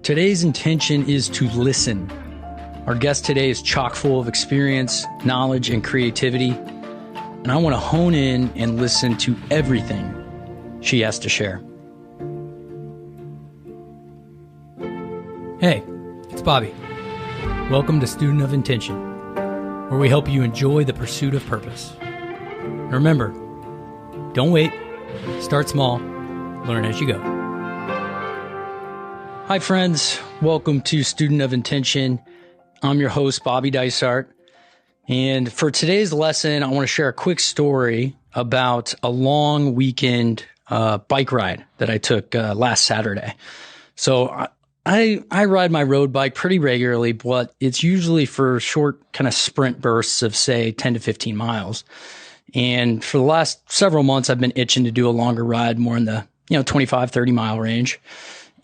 Today's intention is to listen. Our guest today is chock full of experience, knowledge, and creativity, and I want to hone in and listen to everything she has to share. Hey, it's Bobby. Welcome to Student of Intention, where we help you enjoy the pursuit of purpose. And remember, don't wait, start small, learn as you go. Hi friends, welcome to Student of Intention. I'm your host, Bobby Dysart. And for today's lesson, I want to share a quick story about a long weekend bike ride that I took last Saturday. So I ride my road bike pretty regularly, but it's usually for short kind of sprint bursts of say 10 to 15 miles. And for the last several months, I've been itching to do a longer ride, more in the 25, 30 mile range.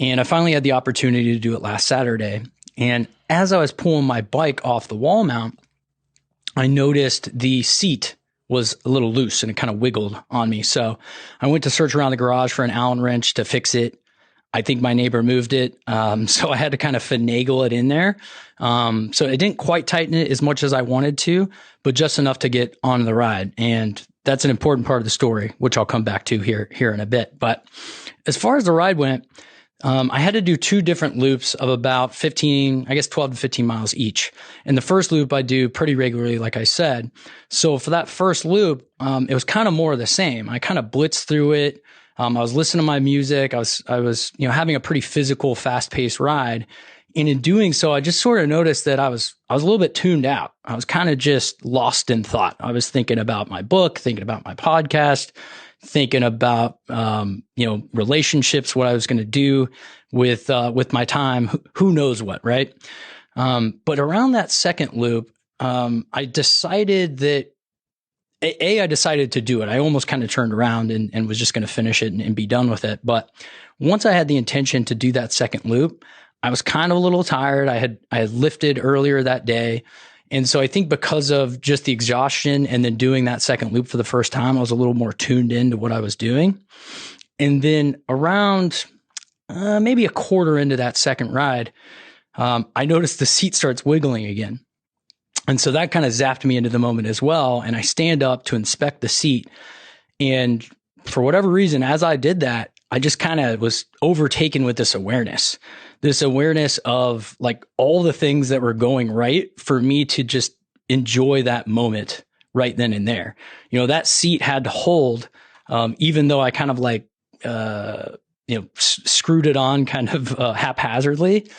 And I finally had the opportunity to do it last Saturday. And as I was pulling my bike off the wall mount, I noticed the seat was a little loose and it kind of wiggled on me. So I went to search around the garage for an Allen wrench to fix it. I think my neighbor moved it. So I had to kind of finagle it in there. So it didn't quite tighten it as much as I wanted to, but just enough to get on the ride. And that's an important part of the story, which I'll come back to here in a bit. But as far as the ride went, I had to do two different loops of about 12 to 15 miles each. And the first loop I do pretty regularly, like I said. So for that first loop, it was kind of more of the same. I kind of blitzed through it. I was listening to my music. I was having a pretty physical, fast-paced ride. And in doing so, I just sort of noticed that I was a little bit tuned out. I was kind of just lost in thought. I was thinking about my book, thinking about my podcast, thinking about, relationships, what I was going to do with my time, who knows what, right? But around that second loop, I decided that I decided to do it. I almost kind of turned around and was just going to finish it and be done with it. But once I had the intention to do that second loop, I was kind of a little tired. I had lifted earlier that day. And so I think because of just the exhaustion and then doing that second loop for the first time, I was a little more tuned into what I was doing. And then around maybe a quarter into that second ride, I noticed the seat starts wiggling again. And so that kind of zapped me into the moment as well. And I stand up to inspect the seat. And for whatever reason, as I did that, I just kind of was overtaken with this awareness of like all the things that were going right for me to just enjoy that moment right then and there. That seat had to hold, even though I kind of like, screwed it on kind of haphazardly.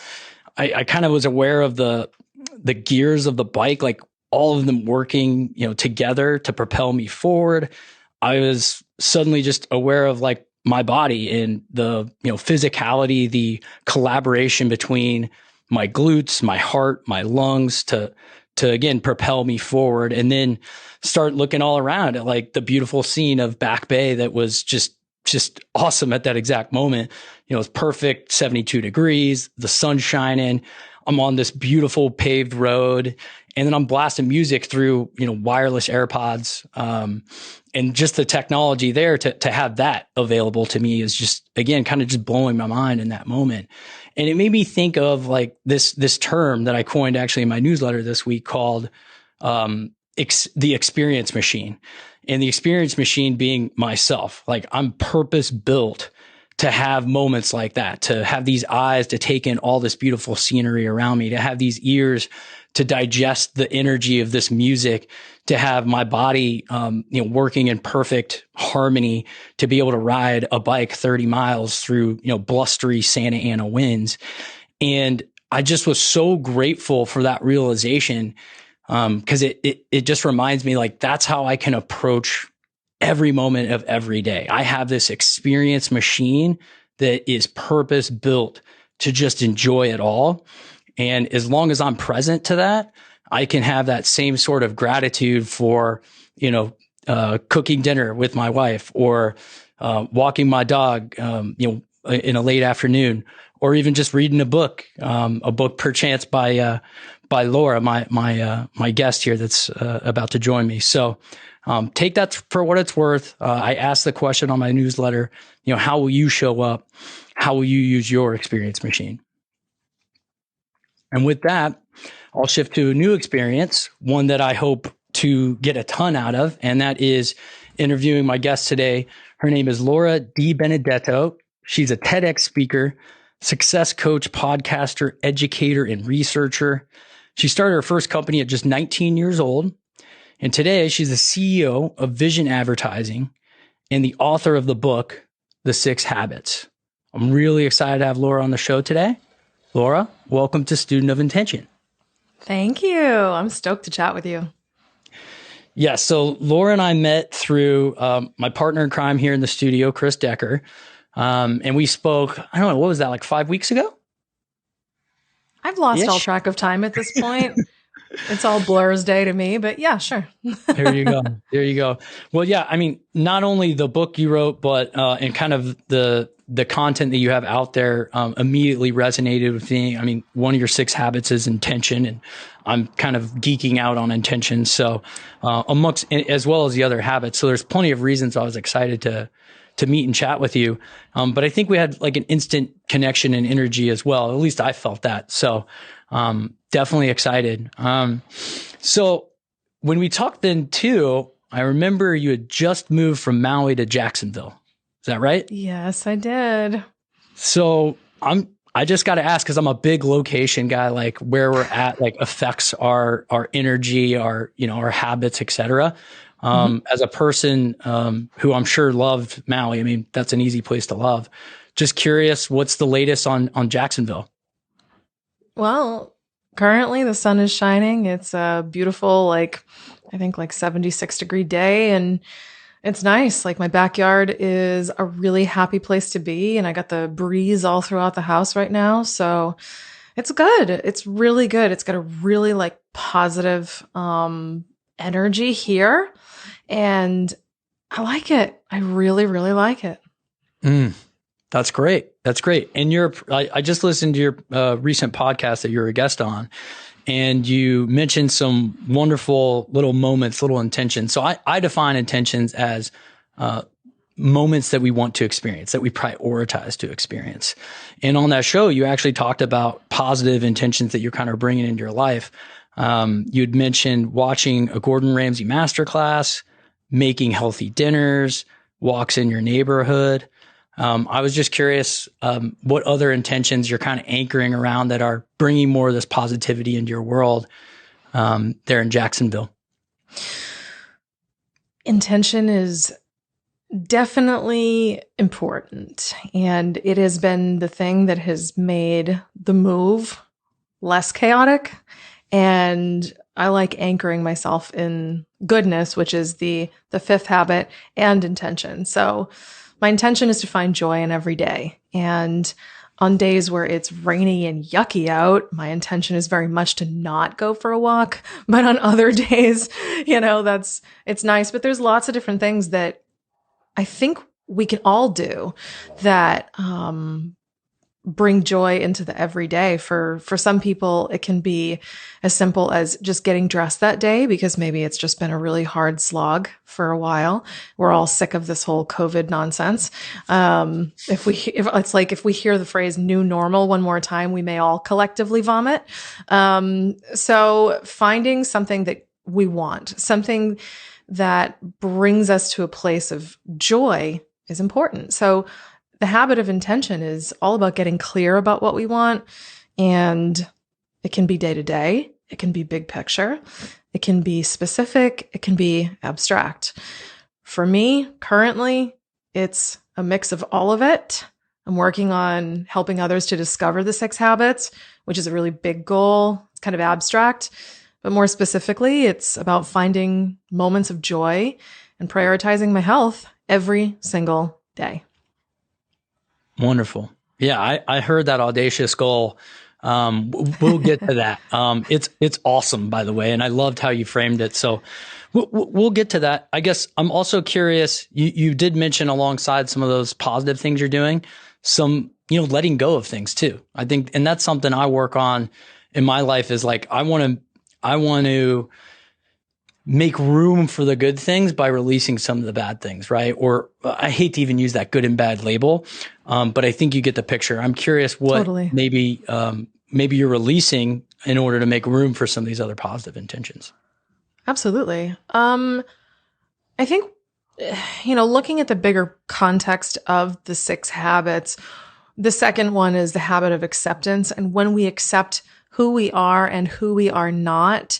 I kind of was aware of the gears of the bike, like all of them working, together to propel me forward. I was suddenly just aware of like my body and the, physicality, the collaboration between my glutes, my heart, my lungs to again, propel me forward, and then start looking all around at like the beautiful scene of Back Bay that was just awesome at that exact moment. It's perfect, 72 degrees, the sun's shining. I'm on this beautiful paved road, and then I'm blasting music through, wireless AirPods. And just the technology there to have that available to me is just, again, kind of just blowing my mind in that moment. And it made me think of like this term that I coined actually in my newsletter this week called, the experience machine. And the experience machine being myself. Like I'm purpose built to have moments like that, to have these eyes to take in all this beautiful scenery around me, to have these ears to digest the energy of this music, to have my body, working in perfect harmony, to be able to ride a bike 30 miles through, blustery Santa Ana winds. And I just was so grateful for that realization. Cause it just reminds me like, that's how I can approach every moment of every day. I have this experience machine that is purpose built to just enjoy it all. And as long as I'm present to that, I can have that same sort of gratitude for, cooking dinner with my wife or, walking my dog, in a late afternoon, or even just reading a book perchance by Laura, my guest here that's, about to join me. So, take that for what it's worth. I asked the question on my newsletter, how will you show up? How will you use your experience machine? And with that, I'll shift to a new experience, one that I hope to get a ton out of, and that is interviewing my guest today. Her name is Laura DiBenedetto. She's a TEDx speaker, success coach, podcaster, educator, and researcher. She started her first company at just 19 years old. And today she's the CEO of Vision Advertising and the author of the book, The 6 Habits. I'm really excited to have Laura on the show today. Laura, welcome to Student of Intention. Thank you. I'm stoked to chat with you. Yeah, so Laura and I met through my partner in crime here in the studio, Chris Decker. And we spoke, I don't know, what was that, like 5 weeks ago? I've lost all track of time at this point. It's all blur's day to me, but yeah, sure. There you go. There you go. Well, yeah, I mean, not only the book you wrote, but and kind of the content that you have out there immediately resonated with me. I mean, one of your 6 habits is intention, and I'm kind of geeking out on intention. So amongst, as well as the other habits. So there's plenty of reasons I was excited to meet and chat with you. But I think we had like an instant connection and energy as well. At least I felt that. So definitely excited. So when we talked then too, I remember you had just moved from Maui to Jacksonville. Is that right? Yes, I did. So I just got to ask, because I'm a big location guy, like where we're at, like affects our energy, our habits, etc. As a person who I'm sure loved Maui, I mean, that's an easy place to love. Just curious, what's the latest on Jacksonville? Well, currently the sun is shining. It's a beautiful, I think 76-degree day, and it's nice. Like my backyard is a really happy place to be, and I got the breeze all throughout the house right now. So it's good. It's really good. It's got a really positive energy here, and I like it. I really, really like it. That's great. That's great. And I just listened to your recent podcast that you're a guest on, and you mentioned some wonderful little moments, little intentions. So I define intentions as moments that we want to experience, that we prioritize to experience. And on that show, you actually talked about positive intentions that you're kind of bringing into your life. You'd mentioned watching a Gordon Ramsay masterclass, making healthy dinners, walks in your neighborhood. I was just curious what other intentions you're kind of anchoring around that are bringing more of this positivity into your world there in Jacksonville. Intention is definitely important, and it has been the thing that has made the move less chaotic. And I like anchoring myself in goodness, which is the 5th habit, and intention. So my intention is to find joy in every day. And on days where it's rainy and yucky out, my intention is very much to not go for a walk. But on other days, it's nice. But there's lots of different things that I think we can all do that bring joy into the everyday. For some people, it can be as simple as just getting dressed that day, because maybe it's just been a really hard slog for a while. We're all sick of this whole COVID nonsense. If we hear the phrase new normal one more time, we may all collectively vomit. So finding something that we want, something that brings us to a place of joy is important. So the habit of intention is all about getting clear about what we want, and it can be day to day. It can be big picture. It can be specific. It can be abstract. For me, currently, it's a mix of all of it. I'm working on helping others to discover the 6 habits, which is a really big goal. It's kind of abstract, but more specifically, it's about finding moments of joy and prioritizing my health every single day. Wonderful. Yeah, I heard that audacious goal. We'll get to that. It's awesome, by the way, and I loved how you framed it. So we'll get to that. I guess I'm also curious. You did mention alongside some of those positive things you're doing, some letting go of things too. I think, and that's something I work on in my life. Is like I want to make room for the good things by releasing some of the bad things, right? Or I hate to even use that good and bad label, but I think you get the picture. I'm curious what maybe maybe you're releasing in order to make room for some of these other positive intentions. Absolutely. I think, looking at the bigger context of the 6 habits, the second one is the habit of acceptance. And when we accept who we are and who we are not,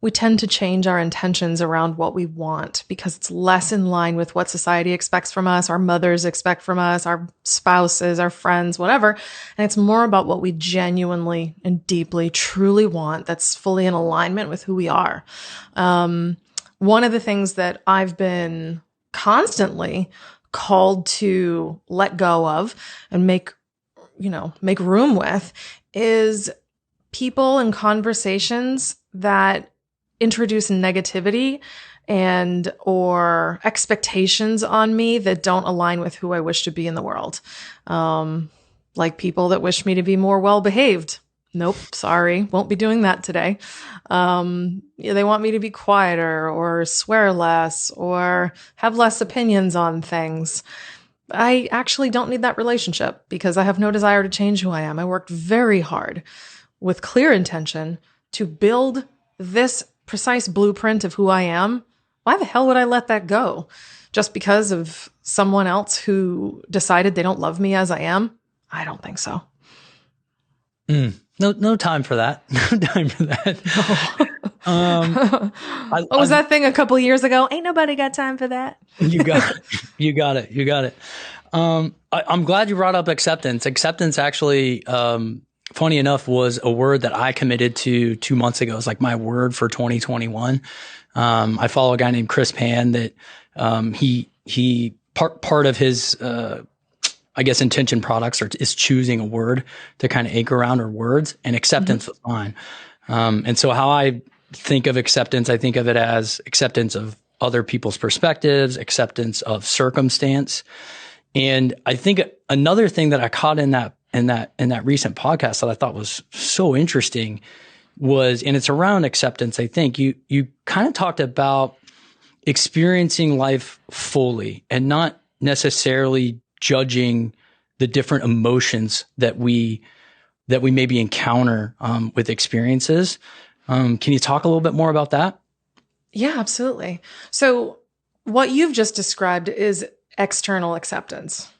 we tend to change our intentions around what we want because it's less in line with what society expects from us, our mothers expect from us, our spouses, our friends, whatever. And it's more about what we genuinely and deeply, truly want that's fully in alignment with who we are. One of the things that I've been constantly called to let go of and make room with is people and conversations that introduce negativity and or expectations on me that don't align with who I wish to be in the world. Like people that wish me to be more well-behaved. Nope, sorry, won't be doing that today. They want me to be quieter or swear less or have less opinions on things. I actually don't need that relationship because I have no desire to change who I am. I worked very hard with clear intention to build this precise blueprint of who I am. Why the hell would I let that go? Just because of someone else who decided they don't love me as I am? I don't think so. No time for that. No time for that. What was that thing a couple years ago? Ain't nobody got time for that. You got it. I'm glad you brought up acceptance. Acceptance actually, funny enough, was a word that I committed to 2 months ago. It's like my word for 2021. I follow a guy named Chris Pan that he part of his intention products is choosing a word to kind of anchor around, or words, and acceptance was mine. And so how I think of acceptance, I think of it as acceptance of other people's perspectives, acceptance of circumstance. And I think another thing that I caught in that recent podcast that I thought was so interesting was, and it's around acceptance, I think you kind of talked about experiencing life fully and not necessarily judging the different emotions that we maybe encounter with experiences. Can you talk a little bit more about that? Yeah, absolutely. So what you've just described is external acceptance.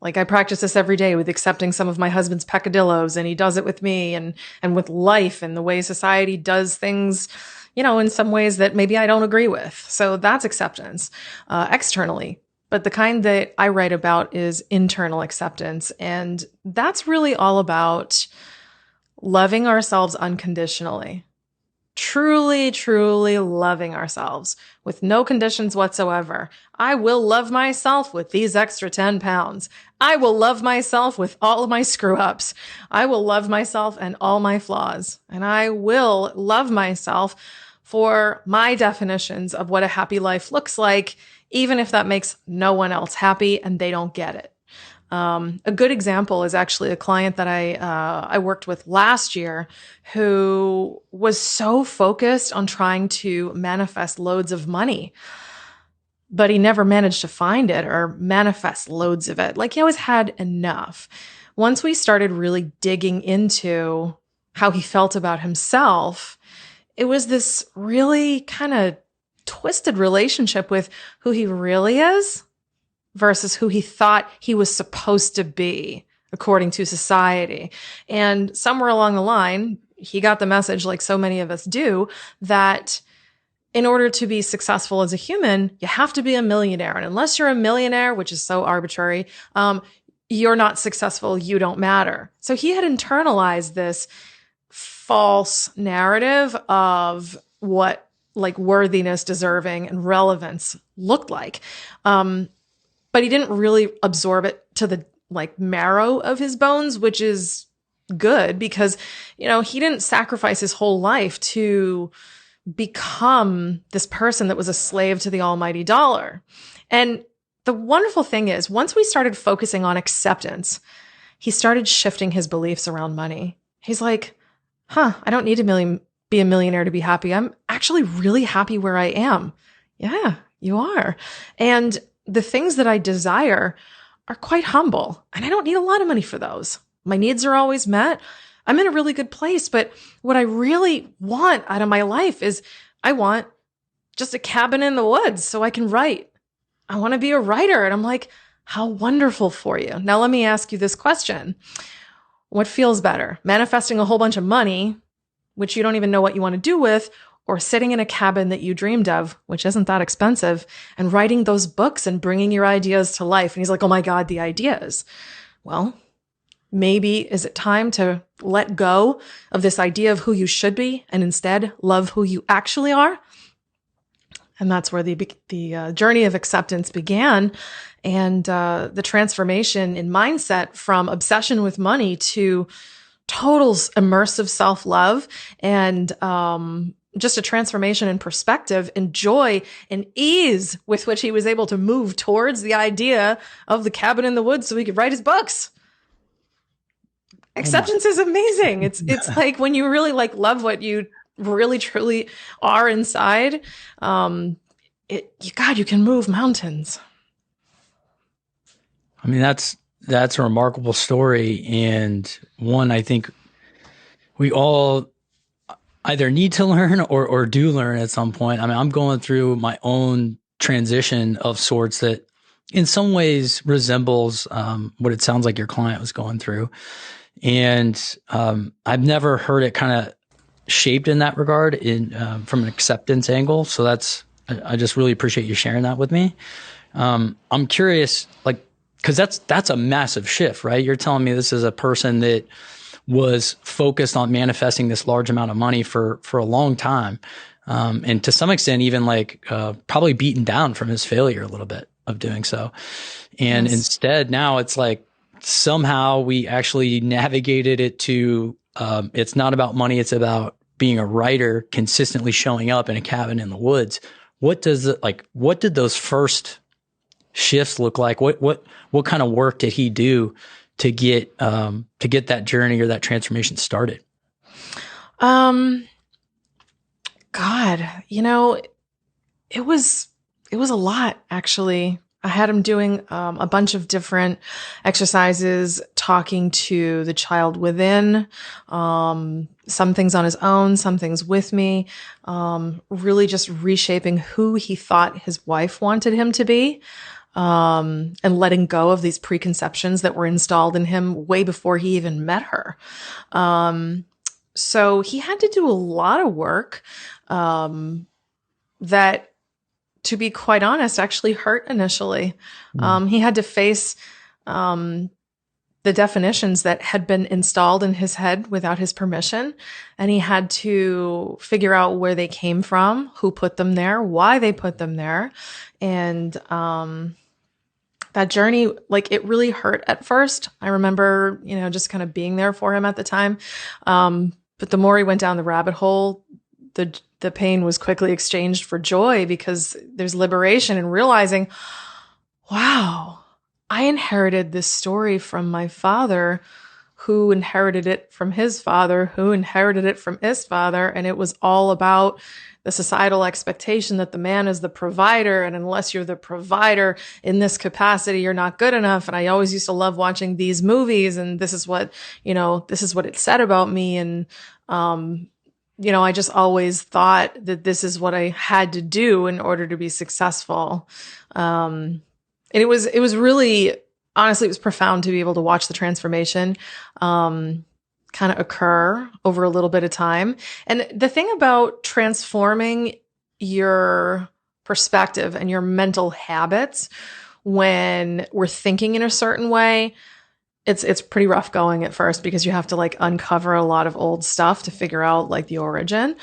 Like I practice this every day with accepting some of my husband's peccadillos, and he does it with me and with life and the way society does things, in some ways that maybe I don't agree with. So that's acceptance externally. But the kind that I write about is internal acceptance. And that's really all about loving ourselves unconditionally. Truly, truly loving ourselves with no conditions whatsoever. I will love myself with these extra 10 pounds. I will love myself with all of my screw ups. I will love myself and all my flaws. And I will love myself for my definitions of what a happy life looks like, even if that makes no one else happy and they don't get it. A good example is actually a client that I worked with last year who was so focused on trying to manifest loads of money, but he never managed to find it or manifest loads of it. Like he always had enough. Once we started really digging into how he felt about himself, it was this really kind of twisted relationship with who he really is versus who he thought he was supposed to be according to society. And somewhere along the line, he got the message, like so many of us do, that in order to be successful as a human, you have to be a millionaire. And unless you're a millionaire, which is so arbitrary, you're not successful, you don't matter. So he had internalized this false narrative of what like worthiness, deserving, and relevance looked like. But he didn't really absorb it to the like marrow of his bones, which is good because, he didn't sacrifice his whole life to become this person that was a slave to the almighty dollar. And the wonderful thing is, once we started focusing on acceptance, he started shifting his beliefs around money. He's like, I don't need to be a millionaire to be happy. I'm actually really happy where I am. Yeah, you are. And the things that I desire are quite humble, and I don't need a lot of money for those. My needs are always met. I'm in a really good place. But what I really want out of my life is I want just a cabin in the woods so I can write. I want to be a writer. And I'm like, how wonderful for you. Now, let me ask you this question. What feels better? Manifesting a whole bunch of money, which you don't even know what you want to do with, or sitting in a cabin that you dreamed of, which isn't that expensive, and writing those books and bringing your ideas to life? And he's like, oh my God, the ideas. Well, maybe is it time to let go of this idea of who you should be and instead love who you actually are? And that's where the journey of acceptance began, and the transformation in mindset from obsession with money to total immersive self-love, and just a transformation in perspective and joy and ease with which he was able to move towards the idea of the cabin in the woods so he could write his books. Acceptance is amazing. It's like when you really like love what you really truly are inside, God, you can move mountains. I mean, that's a remarkable story, and one I think we all either need to learn or do learn at some point. I mean, I'm going through my own transition of sorts that in some ways resembles what it sounds like your client was going through. And I've never heard it kind of shaped in that regard from an acceptance angle. So I just really appreciate you sharing that with me. I'm curious, like, because that's a massive shift, right? You're telling me this is a person that was focused on manifesting this large amount of money for a long time, and to some extent even like probably beaten down from his failure a little bit of doing so. And yes. Instead now it's like somehow we actually navigated it to it's not about money, it's about being a writer, consistently showing up in a cabin in the woods. What did those first shifts look like? What kind of work did he do to get that journey or that transformation started? God, it was a lot, actually. I had him doing a bunch of different exercises, talking to the child within, some things on his own, some things with me, really just reshaping who he thought his wife wanted him to be, and letting go of these preconceptions that were installed in him way before he even met her. So he had to do a lot of work that, to be quite honest, actually hurt initially. He had to face the definitions that had been installed in his head without his permission. And he had to figure out where they came from, who put them there, why they put them there. And that journey, like, it really hurt at first. I remember, just kind of being there for him at the time. But the more he went down the rabbit hole, the pain was quickly exchanged for joy, because there's liberation in realizing, wow, I inherited this story from my father, who inherited it from his father, who inherited it from his father. And it was all about the societal expectation that the man is the provider. And unless you're the provider in this capacity, you're not good enough. And I always used to love watching these movies. And this is what it said about me. And, I just always thought that this is what I had to do in order to be successful. And it was really, honestly, it was profound to be able to watch the transformation, kind of occur over a little bit of time. And the thing about transforming your perspective and your mental habits when we're thinking in a certain way, it's pretty rough going at first, because you have to like uncover a lot of old stuff to figure out like the origin.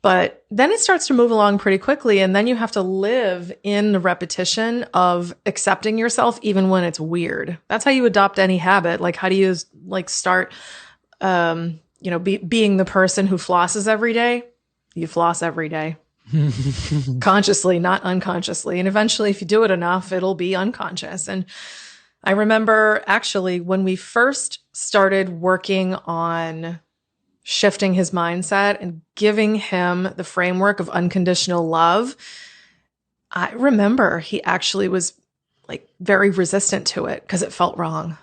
But then it starts to move along pretty quickly. And then you have to live in the repetition of accepting yourself, even when it's weird. That's how you adopt any habit. Like, how do you like start, being the person who flosses every day? You floss every day. Consciously, not unconsciously. And eventually, if you do it enough, it'll be unconscious. And I remember actually when we first started working on shifting his mindset and giving him the framework of unconditional love, I remember he actually was like very resistant to it because it felt wrong.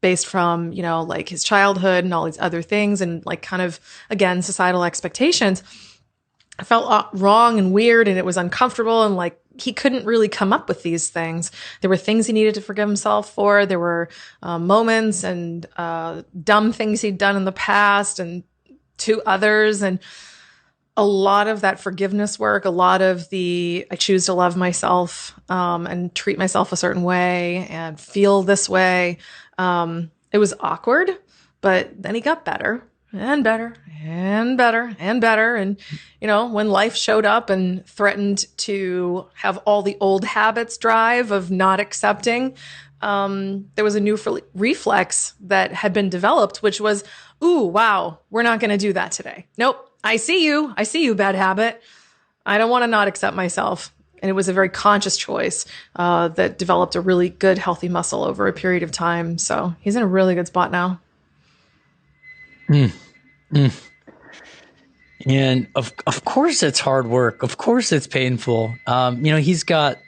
based from, like his childhood and all these other things and like kind of, again, societal expectations. I felt wrong and weird and it was uncomfortable and like he couldn't really come up with these things. There were things he needed to forgive himself for. There were moments and dumb things he'd done in the past and to others. And a lot of that forgiveness work, a lot of the I choose to love myself and treat myself a certain way and feel this way. It was awkward, but then he got better and better and better and better. And, when life showed up and threatened to have all the old habits drive of not accepting, there was a new reflex that had been developed, which was, ooh, wow, we're not going to do that today. Nope. I see you, bad habit. I don't want to not accept myself. And it was a very conscious choice that developed a really good, healthy muscle over a period of time. So he's in a really good spot now. And of course it's hard work. Of course it's painful. He's got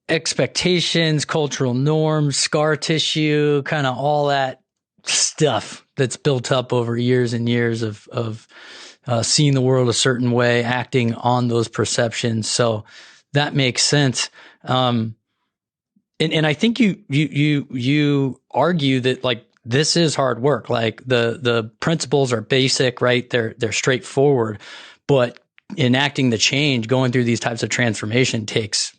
expectations, cultural norms, scar tissue, kind of all that stuff that's built up over years and years of seeing the world a certain way, acting on those perceptions. So that makes sense. And I think you argue that like this is hard work. Like the principles are basic, right? They're straightforward, but enacting the change, going through these types of transformation takes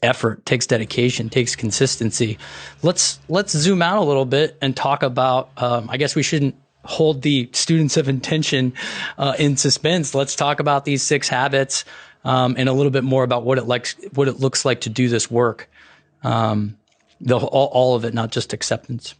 effort, takes dedication, takes consistency. Let's zoom out a little bit and talk about, I guess we shouldn't hold the students of intention in suspense. Let's talk about these 6 habits and a little bit more about what it looks like to do this work. All of it, not just acceptance.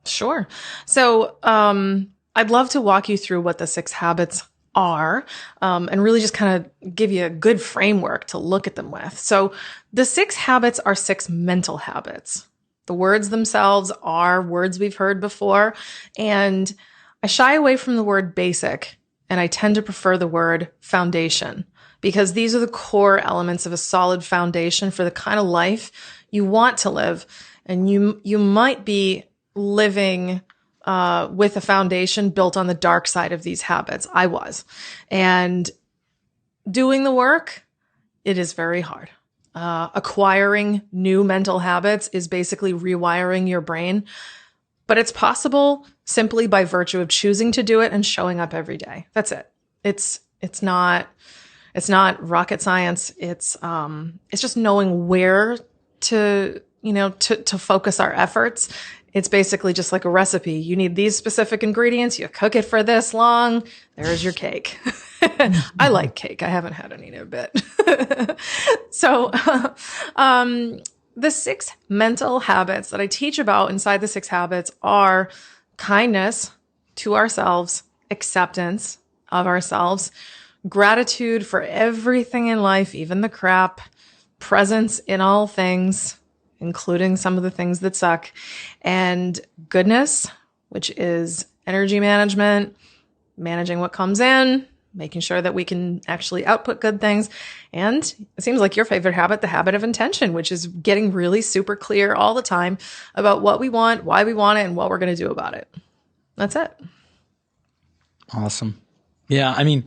Sure. So I'd love to walk you through what the 6 habits are and really just kind of give you a good framework to look at them with. So the 6 habits are 6 mental habits. The words themselves are words we've heard before. And I shy away from the word basic, and I tend to prefer the word foundation because these are the core elements of a solid foundation for the kind of life you want to live. And you might be living with a foundation built on the dark side of these habits. I was. And doing the work, it is very hard. Acquiring new mental habits is basically rewiring your brain, but it's possible simply by virtue of choosing to do it and showing up every day. That's it. It's not rocket science. It's just knowing where to focus our efforts. It's basically just like a recipe. You need these specific ingredients. You cook it for this long. There's your cake. I like cake. I haven't had any in a bit. So, the 6 mental habits that I teach about inside the 6 habits are kindness to ourselves, acceptance of ourselves, gratitude for everything in life, even the crap, presence in all things, including some of the things that suck, and goodness, which is energy management, managing what comes in, making sure that we can actually output good things. And it seems like your favorite habit, the habit of intention, which is getting really super clear all the time about what we want, why we want it, and what we're going to do about it. That's it. Awesome. Yeah. I mean,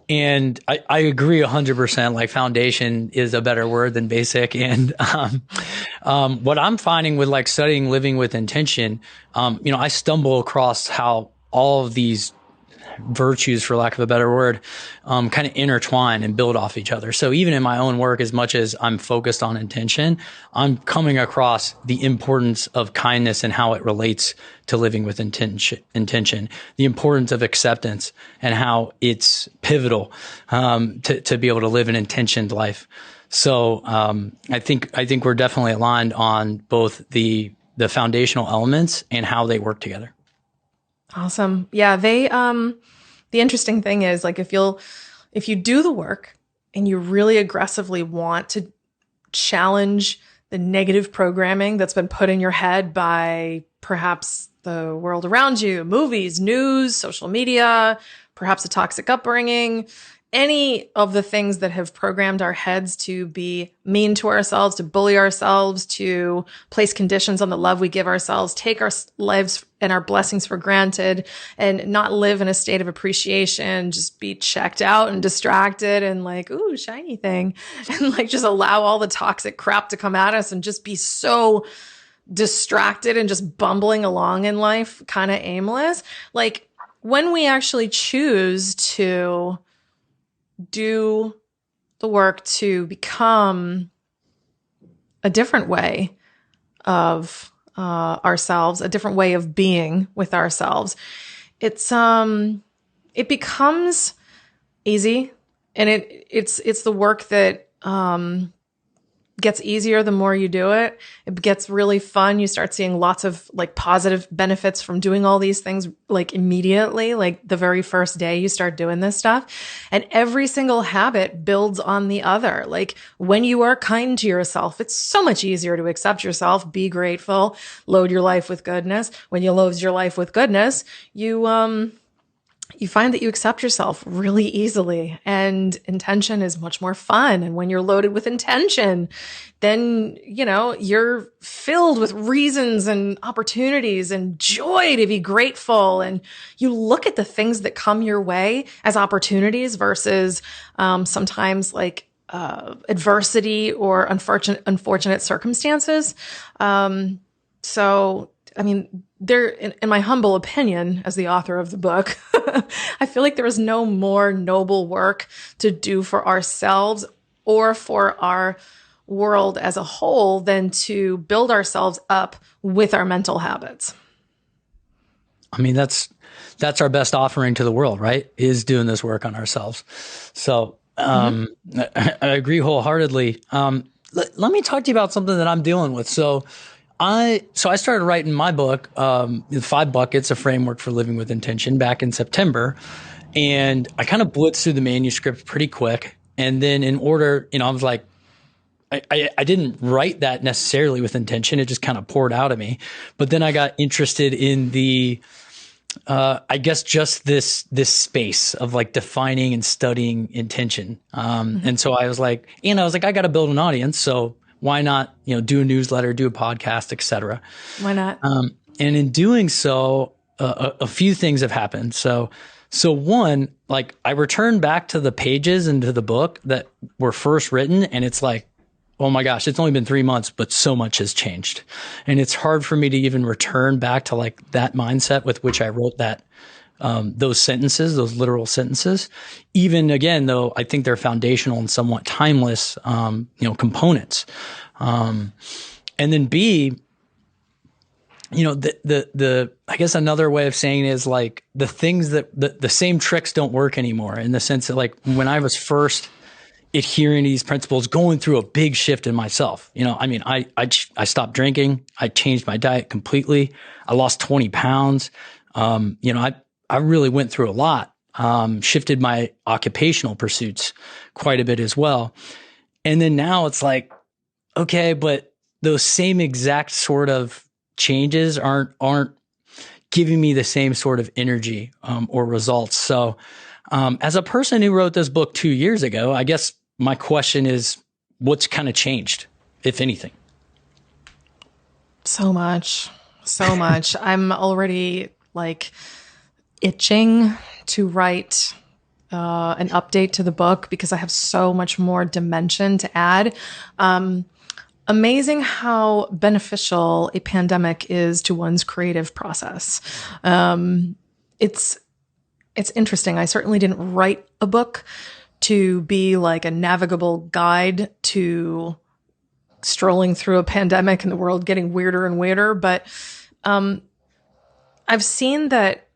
and I agree 100%, like foundation is a better word than basic. And, what I'm finding with like studying living with intention, I stumble across how all of these virtues, for lack of a better word, kind of intertwine and build off each other. So even in my own work, as much as I'm focused on intention, I'm coming across the importance of kindness and how it relates to living with intention, the importance of acceptance and how it's pivotal to be able to live an intentioned life. So I think we're definitely aligned on both the foundational elements and how they work together. Awesome. Yeah, the interesting thing is like if you do the work and you really aggressively want to challenge the negative programming that's been put in your head by perhaps the world around you, movies, news, social media, perhaps a toxic upbringing, any of the things that have programmed our heads to be mean to ourselves, to bully ourselves, to place conditions on the love we give ourselves, take our lives and our blessings for granted, and not live in a state of appreciation, just be checked out and distracted and like, ooh, shiny thing. And like just allow all the toxic crap to come at us and just be so distracted and just bumbling along in life, kind of aimless. Like when we actually choose to do the work to become a different way of ourselves, a different way of being with ourselves, it becomes easy, and it's the work that gets easier the more you do it. It gets really fun. You start seeing lots of like positive benefits from doing all these things like immediately, like the very first day you start doing this stuff. And every single habit builds on the other. Like when you are kind to yourself, it's so much easier to accept yourself, be grateful, load your life with goodness. When you load your life with goodness, you find that you accept yourself really easily, and intention is much more fun. And when you're loaded with intention, then, you're filled with reasons and opportunities and joy to be grateful. And you look at the things that come your way as opportunities versus sometimes like adversity or unfortunate circumstances. So, I mean, there, in my humble opinion, as the author of the book, I feel like there is no more noble work to do for ourselves or for our world as a whole than to build ourselves up with our mental habits. I mean, that's our best offering to the world, right? Is doing this work on ourselves. So I agree wholeheartedly. Let me talk to you about something that I'm dealing with. So I started writing my book, 5 Buckets, a framework for living with intention, back in September. And I kind of blitzed through the manuscript pretty quick. And then in order, I was like, I didn't write that necessarily with intention. It just kind of poured out of me. But then I got interested in the, I guess just this space of like defining and studying intention. And so I was like, I got to build an audience. So why not, do a newsletter, do a podcast, et cetera. Why not? And in doing so, a few things have happened. So one, like I returned back to the pages into the book that were first written, and it's like, oh my gosh, it's only been 3 months, but so much has changed. And it's hard for me to even return back to like that mindset with which I wrote that, those sentences, those literal sentences. Even again, though, I think they're foundational and somewhat timeless, components. And then B, I guess another way of saying it is like the things that the same tricks don't work anymore, in the sense that like when I was first adhering to these principles, going through a big shift in myself, I stopped drinking. I changed my diet completely. I lost 20 pounds. I really went through a lot, shifted my occupational pursuits quite a bit as well. And then now it's like, okay, but those same exact sort of changes aren't giving me the same sort of energy, or results. So, as a person who wrote this book 2 years ago, I guess my question is, what's kind of changed, if anything? So much. I'm already like itching to write an update to the book because I have so much more dimension to add. Amazing how beneficial a pandemic is to one's creative process. It's interesting. I certainly didn't write a book to be like a navigable guide to strolling through a pandemic and the world getting weirder and weirder. But I've seen that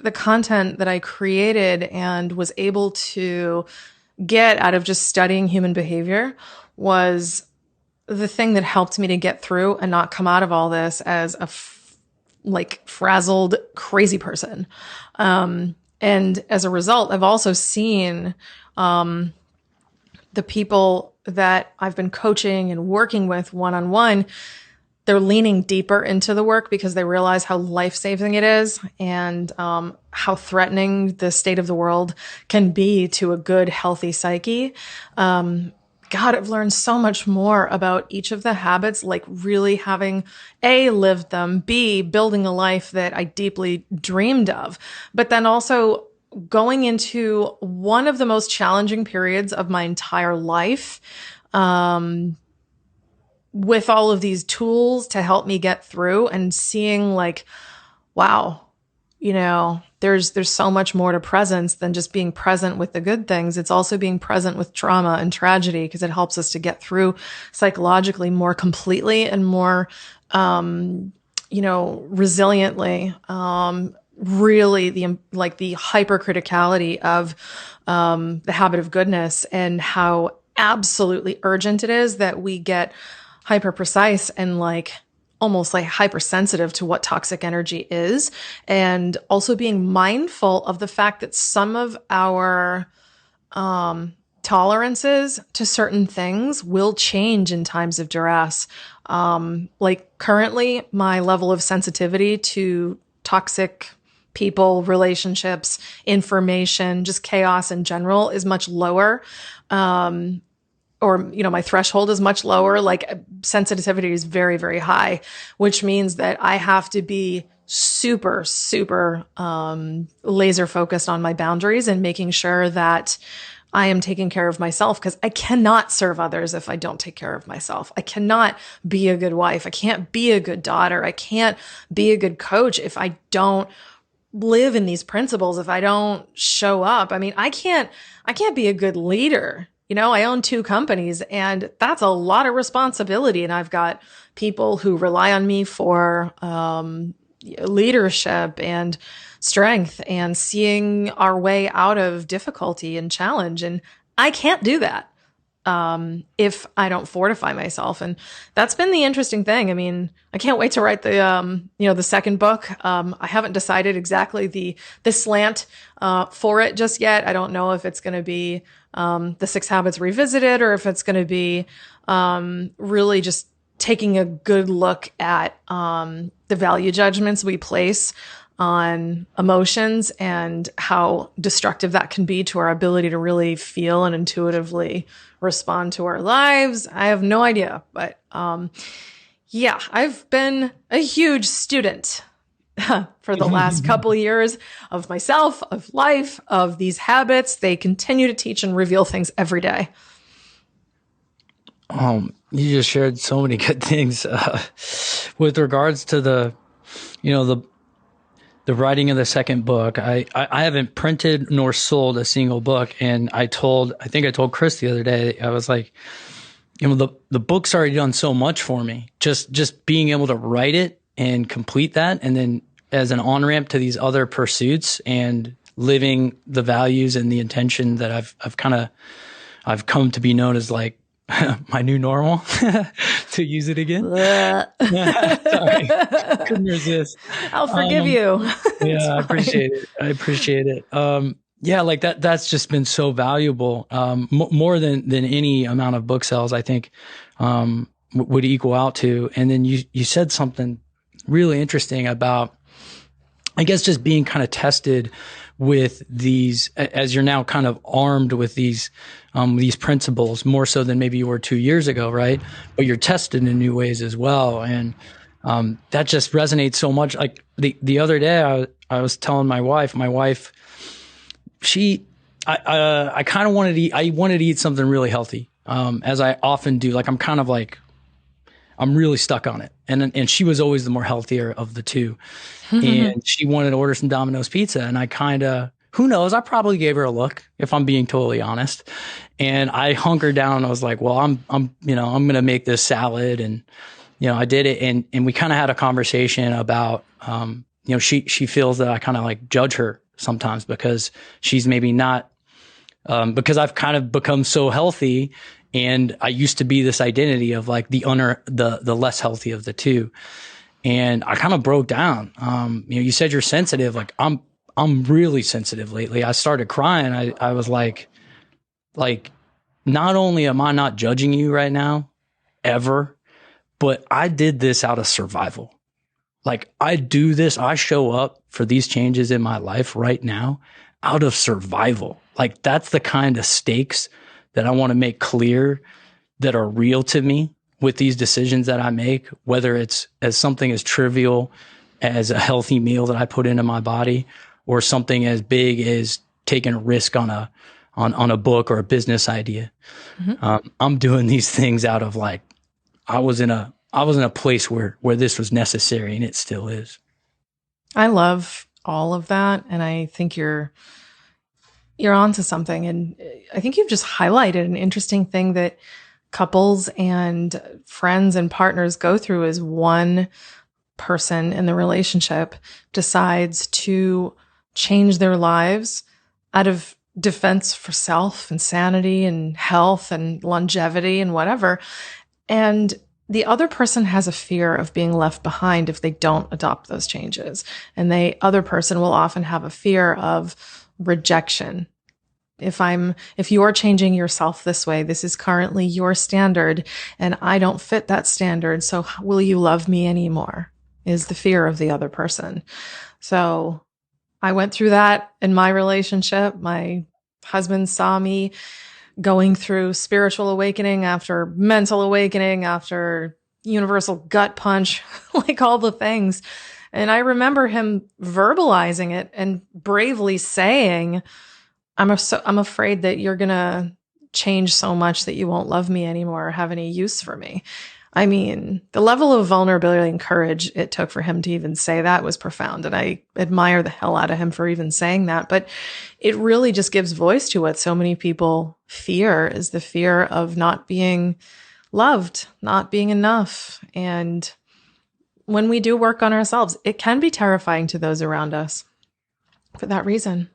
the content that I created and was able to get out of just studying human behavior was the thing that helped me to get through and not come out of all this as a frazzled, crazy person. And as a result, I've also seen the people that I've been coaching and working with one-on-one they're leaning deeper into the work because they realize how life-saving it is and how threatening the state of the world can be to a good, healthy psyche. God, I've learned so much more about each of the habits, like really having A, lived them, B, building a life that I deeply dreamed of, but then also going into one of the most challenging periods of my entire life, with all of these tools to help me get through and seeing like, wow, you know, there's so much more to presence than just being present with the good things. It's also being present with trauma and tragedy because it helps us to get through psychologically more completely and more, resiliently. Really the hypercriticality of, the habit of goodness and how absolutely urgent it is that we get hyper precise and like almost like hypersensitive to what toxic energy is, and also being mindful of the fact that some of our tolerances to certain things will change in times of duress. Like currently, my level of sensitivity to toxic people, relationships, information, just chaos in general is much lower. Or, you know, my threshold is much lower. Like sensitivity is very, very high, which means that I have to be super, super, laser focused on my boundaries and making sure that I am taking care of myself, because I cannot serve others if I don't take care of myself. I cannot be a good wife. I can't be a good daughter. I can't be a good coach if I don't live in these principles, if I don't show up. I mean, I can't be a good leader. You know, I own 2 companies and that's a lot of responsibility. And I've got people who rely on me for leadership and strength and seeing our way out of difficulty and challenge. And I can't do that if I don't fortify myself. And that's been the interesting thing. I mean, I can't wait to write the second book. I haven't decided exactly the slant for it just yet. I don't know if it's going to be the 6 Habits Revisited, or if it's going to be really just taking a good look at the value judgments we place on emotions and how destructive that can be to our ability to really feel and intuitively respond to our lives. I have no idea, but yeah, I've been a huge student for the last couple of years of myself, of life, of these habits. They continue to teach and reveal things every day. You just shared so many good things with regards to the writing of the second book. I haven't printed nor sold a single book, and I think I told Chris the other day, I was like, you know, the book's already done so much for me. Just being able to write it and complete that, and then as an on-ramp to these other pursuits and living the values and the intention that I've come to be known as like my new normal, to use it again. Sorry, couldn't resist. I'll forgive you. Yeah, I appreciate it. Yeah, like that's just been so valuable. More than any amount of book sales, I think, would equal out to. And then you said something really interesting about, I guess, just being kind of tested with these, as you're now kind of armed with these principles more so than maybe you were 2 years ago, right? But you're tested in new ways as well. And that just resonates so much. Like the other day, I was telling my wife, I kind of wanted to eat something really healthy, as I often do. Like I'm really stuck on it. And she was always the more healthier of the two. And she wanted to order some Domino's pizza. And I who knows? I probably gave her a look, if I'm being totally honest. And I hunkered down. I was like, well, I'm going to make this salad. And, you know, I did it. And we kind of had a conversation about, she feels that I kind of like judge her sometimes because she's maybe not, because I've kind of become so healthy. And I used to be this identity of like the less healthy of the two. And I kind of broke down. You said you're sensitive. Like I'm really sensitive lately. I started crying. I was like, not only am I not judging you right now, ever, but I did this out of survival. Like I do this, I show up for these changes in my life right now out of survival. Like that's the kind of stakes that I want to make clear that are real to me with these decisions that I make, whether it's as something as trivial as a healthy meal that I put into my body, or something as big as taking a risk on a book or a business idea. Mm-hmm. I'm doing these things out of like, I was in a place where this was necessary, and it still is. I love all of that. And I think you're onto something. And I think you've just highlighted an interesting thing that couples and friends and partners go through is one person in the relationship decides to change their lives out of defense for self and sanity and health and longevity and whatever. And the other person has a fear of being left behind if they don't adopt those changes. And the other person will often have a fear of rejection. If you're changing yourself this way, this is currently your standard and I don't fit that standard. So will you love me anymore? Is the fear of the other person. So I went through that in my relationship. My husband saw me going through spiritual awakening after mental awakening, after universal gut punch, like all the things. And I remember him verbalizing it and bravely saying, I'm afraid that you're going to change so much that you won't love me anymore or have any use for me. I mean, the level of vulnerability and courage it took for him to even say that was profound. And I admire the hell out of him for even saying that. But it really just gives voice to what so many people fear, is the fear of not being loved, not being enough. And when we do work on ourselves, it can be terrifying to those around us for that reason.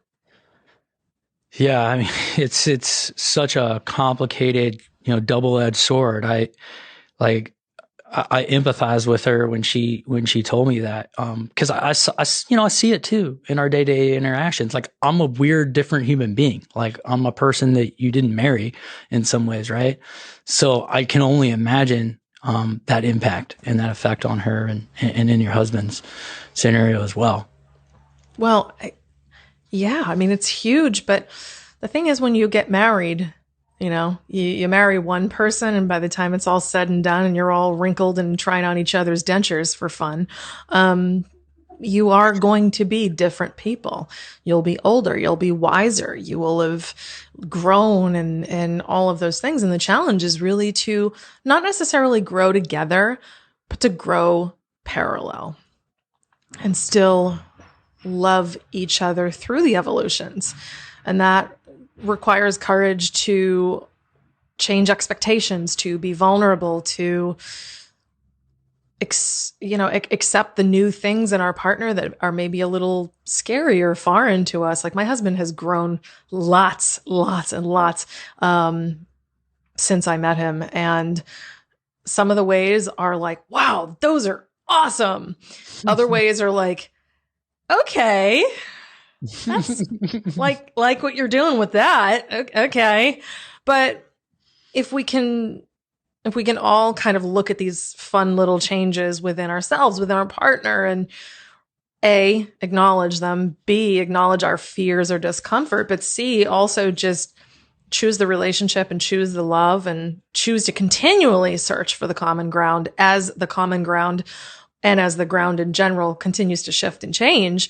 Yeah, I mean, it's such a complicated, double-edged sword. I empathize with her when she told me that, because I see it too in our day-to-day interactions. Like I'm a weird, different human being. Like I'm a person that you didn't marry in some ways, right? So I can only imagine that impact and that effect on her and in your husband's scenario as well. Well, yeah, I mean, it's huge. But the thing is, when you get married, you marry one person, and by the time it's all said and done and you're all wrinkled and trying on each other's dentures for fun, you are going to be different people. You'll be older, you'll be wiser, you will have grown and all of those things. And the challenge is really to not necessarily grow together, but to grow parallel and still love each other through the evolutions. And that requires courage to change expectations, to be vulnerable, to accept the new things in our partner that are maybe a little scary or foreign to us. Like my husband has grown lots and lots since I met him. And some of the ways are like, wow, those are awesome. Other ways are like, okay, that's like what you're doing with that. Okay. But if we can all kind of look at these fun little changes within ourselves, within our partner, and A, acknowledge them, B, acknowledge our fears or discomfort, but C, also just choose the relationship and choose the love and choose to continually search for the common ground as the common ground and as the ground in general continues to shift and change.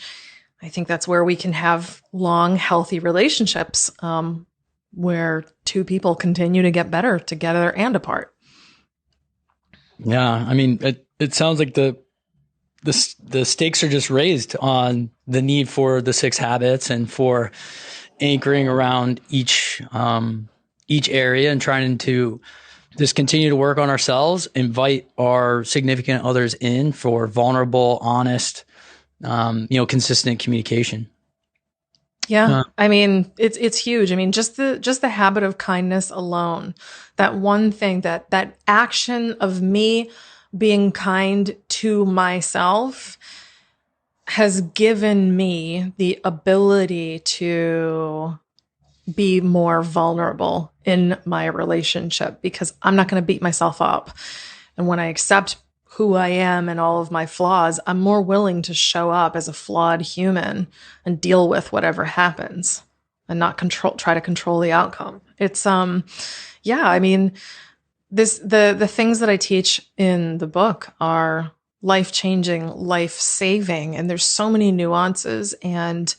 I think that's where we can have long, healthy relationships where two people continue to get better together and apart. Yeah, I mean, it sounds like the stakes are just raised on the need for the 6 habits and for anchoring around each area and trying to just continue to work on ourselves, invite our significant others in for vulnerable, honest, consistent communication. Yeah. I mean, it's huge. I mean, just the habit of kindness alone, that one thing, that action of me being kind to myself has given me the ability to be more vulnerable in my relationship, because I'm not going to beat myself up And when I accept who I am and all of my flaws, I'm more willing to show up as a flawed human and deal with whatever happens and not try to control the outcome. It's, yeah, I mean, the things that I teach in the book are life-changing, life-saving, and there's so many nuances. And,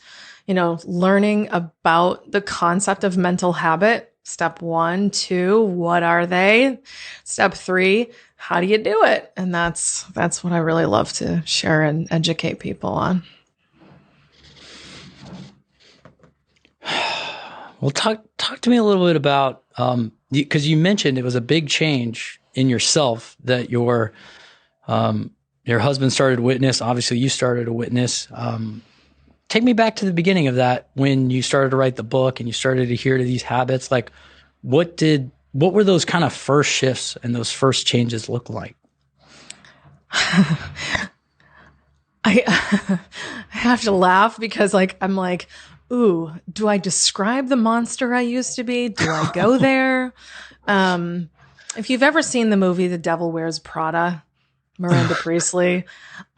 learning about the concept of mental habit, step 1, 2, what are they? Step 3, how do you do it? And that's what I really love to share and educate people on. Well, talk to me a little bit about, because you mentioned it was a big change in yourself that your husband started to witness. Obviously, you started to witness. Take me back to the beginning of that when you started to write the book and you started to hear to these habits. Like, what were those kind of first shifts and those first changes look like? I have to laugh because I'm like, ooh, do I describe the monster I used to be? Do I go there? If you've ever seen the movie The Devil Wears Prada, Miranda Priestley,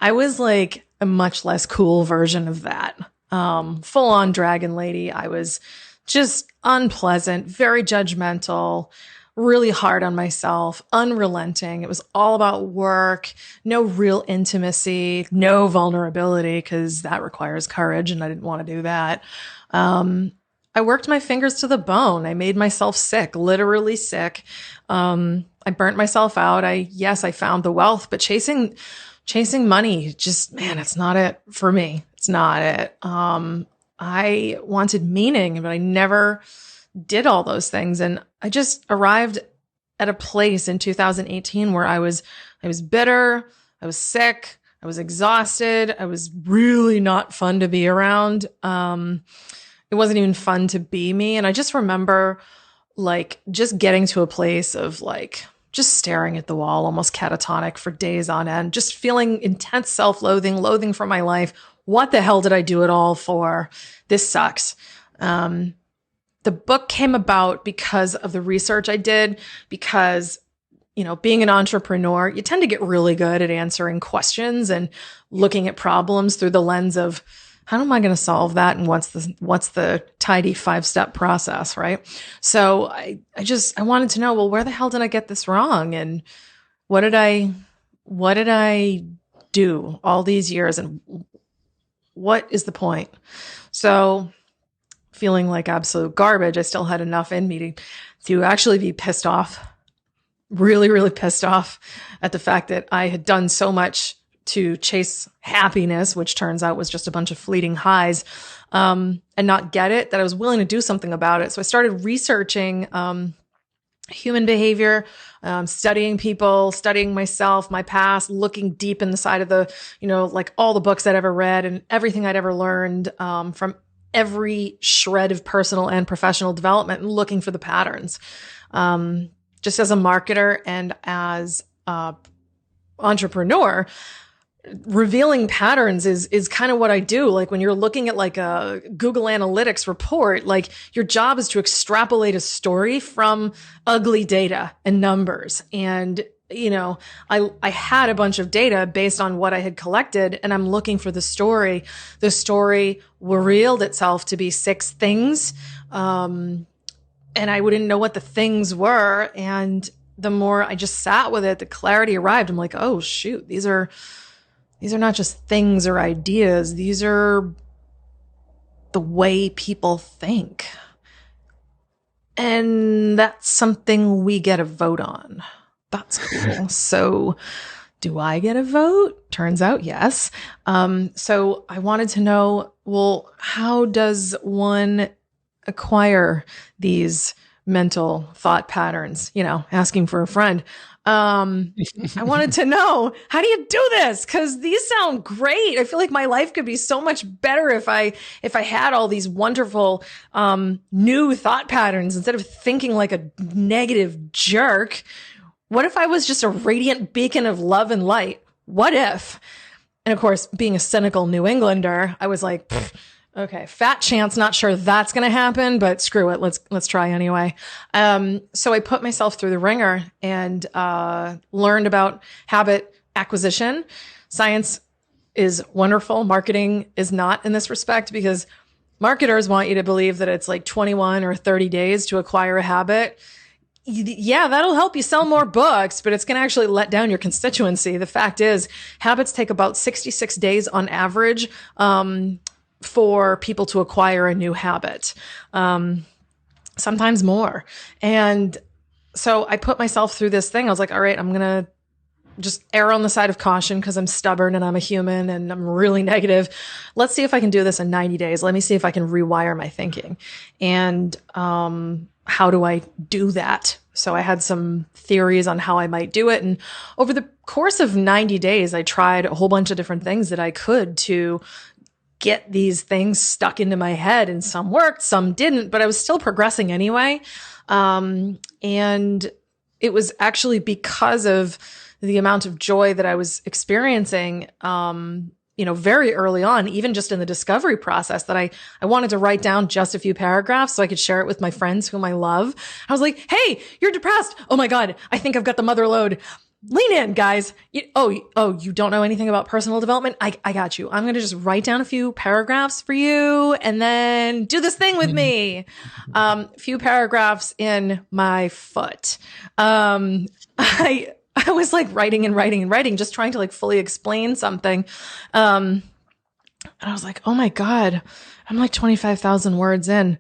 I was like a much less cool version of that. Full on dragon lady. I was just unpleasant, very judgmental, really hard on myself, unrelenting. It was all about work, no real intimacy, no vulnerability, because that requires courage, and I didn't want to do that. I worked my fingers to the bone. I made myself sick, literally sick. I burnt myself out. I found the wealth, but chasing money, just, man, it's not it for me. It's not it. I wanted meaning, but I never did all those things. And I just arrived at a place in 2018 where I was bitter. I was sick. I was exhausted. I was really not fun to be around. It wasn't even fun to be me. And I just remember just getting to a place of just staring at the wall, almost catatonic for days on end, just feeling intense self-loathing, loathing for my life. What the hell did I do it all for? This sucks. The book came about because of the research I did, because, being an entrepreneur, you tend to get really good at answering questions and looking at problems through the lens of, how am I going to solve that? And what's the tidy 5-step process, right? So I wanted to know, well, where the hell did I get this wrong? And what did I do all these years? And what is the point? So feeling like absolute garbage, I still had enough in me to actually be pissed off, really, really pissed off at the fact that I had done so much to chase happiness, which turns out was just a bunch of fleeting highs, and not get it, that I was willing to do something about it. So I started researching human behavior, studying people, studying myself, my past, looking deep in the side of the, all the books I'd ever read and everything I'd ever learned from every shred of personal and professional development, and looking for the patterns. Just as a marketer and as an entrepreneur, revealing patterns is kind of what I do. When you're looking at a Google Analytics report, your job is to extrapolate a story from ugly data and numbers. And, I had a bunch of data based on what I had collected, and I'm looking for the story. The story revealed itself to be 6 things. And I wouldn't know what the things were. And the more I just sat with it, the clarity arrived. I'm like, oh shoot, these are not just things or ideas. These are the way people think. And that's something we get a vote on. That's cool. So do I get a vote? Turns out, yes. So I wanted to know, well, how does one acquire these mental thought patterns? Asking for a friend. I wanted to know, how do you do this? Because these sound great. I feel like my life could be so much better if I had all these wonderful new thought patterns instead of thinking like a negative jerk. What if I was just a radiant beacon of love and light? What if? And of course, being a cynical New Englander, I was like, Okay, fat chance. Not sure that's going to happen, but screw it. Let's try anyway. So I put myself through the ringer and learned about habit acquisition. Science is wonderful. Marketing is not in this respect, because marketers want you to believe that it's like 21 or 30 days to acquire a habit. Yeah, that'll help you sell more books, but it's going to actually let down your constituency. The fact is, habits take about 66 days on average for people to acquire a new habit, sometimes more. And so I put myself through this thing. I was like, all right, I'm going to just err on the side of caution because I'm stubborn and I'm a human and I'm really negative. Let's see if I can do this in 90 days. Let me see if I can rewire my thinking. And how do I do that? So I had some theories on how I might do it. And over the course of 90 days, I tried a whole bunch of different things that I could to get these things stuck into my head, and some worked, some didn't, but I was still progressing anyway. And it was actually because of the amount of joy that I was experiencing, very early on, even just in the discovery process, that I wanted to write down just a few paragraphs so I could share it with my friends whom I love. I was like, hey, you're depressed. Oh my God, I think I've got the mother lode. Lean in, guys. You don't know anything about personal development? I got you. I'm going to just write down a few paragraphs for you and then do this thing with me. Few paragraphs in my foot. I was like writing and writing and writing, just trying to like fully explain something. And I was like, oh my God, I'm like 25,000 words in.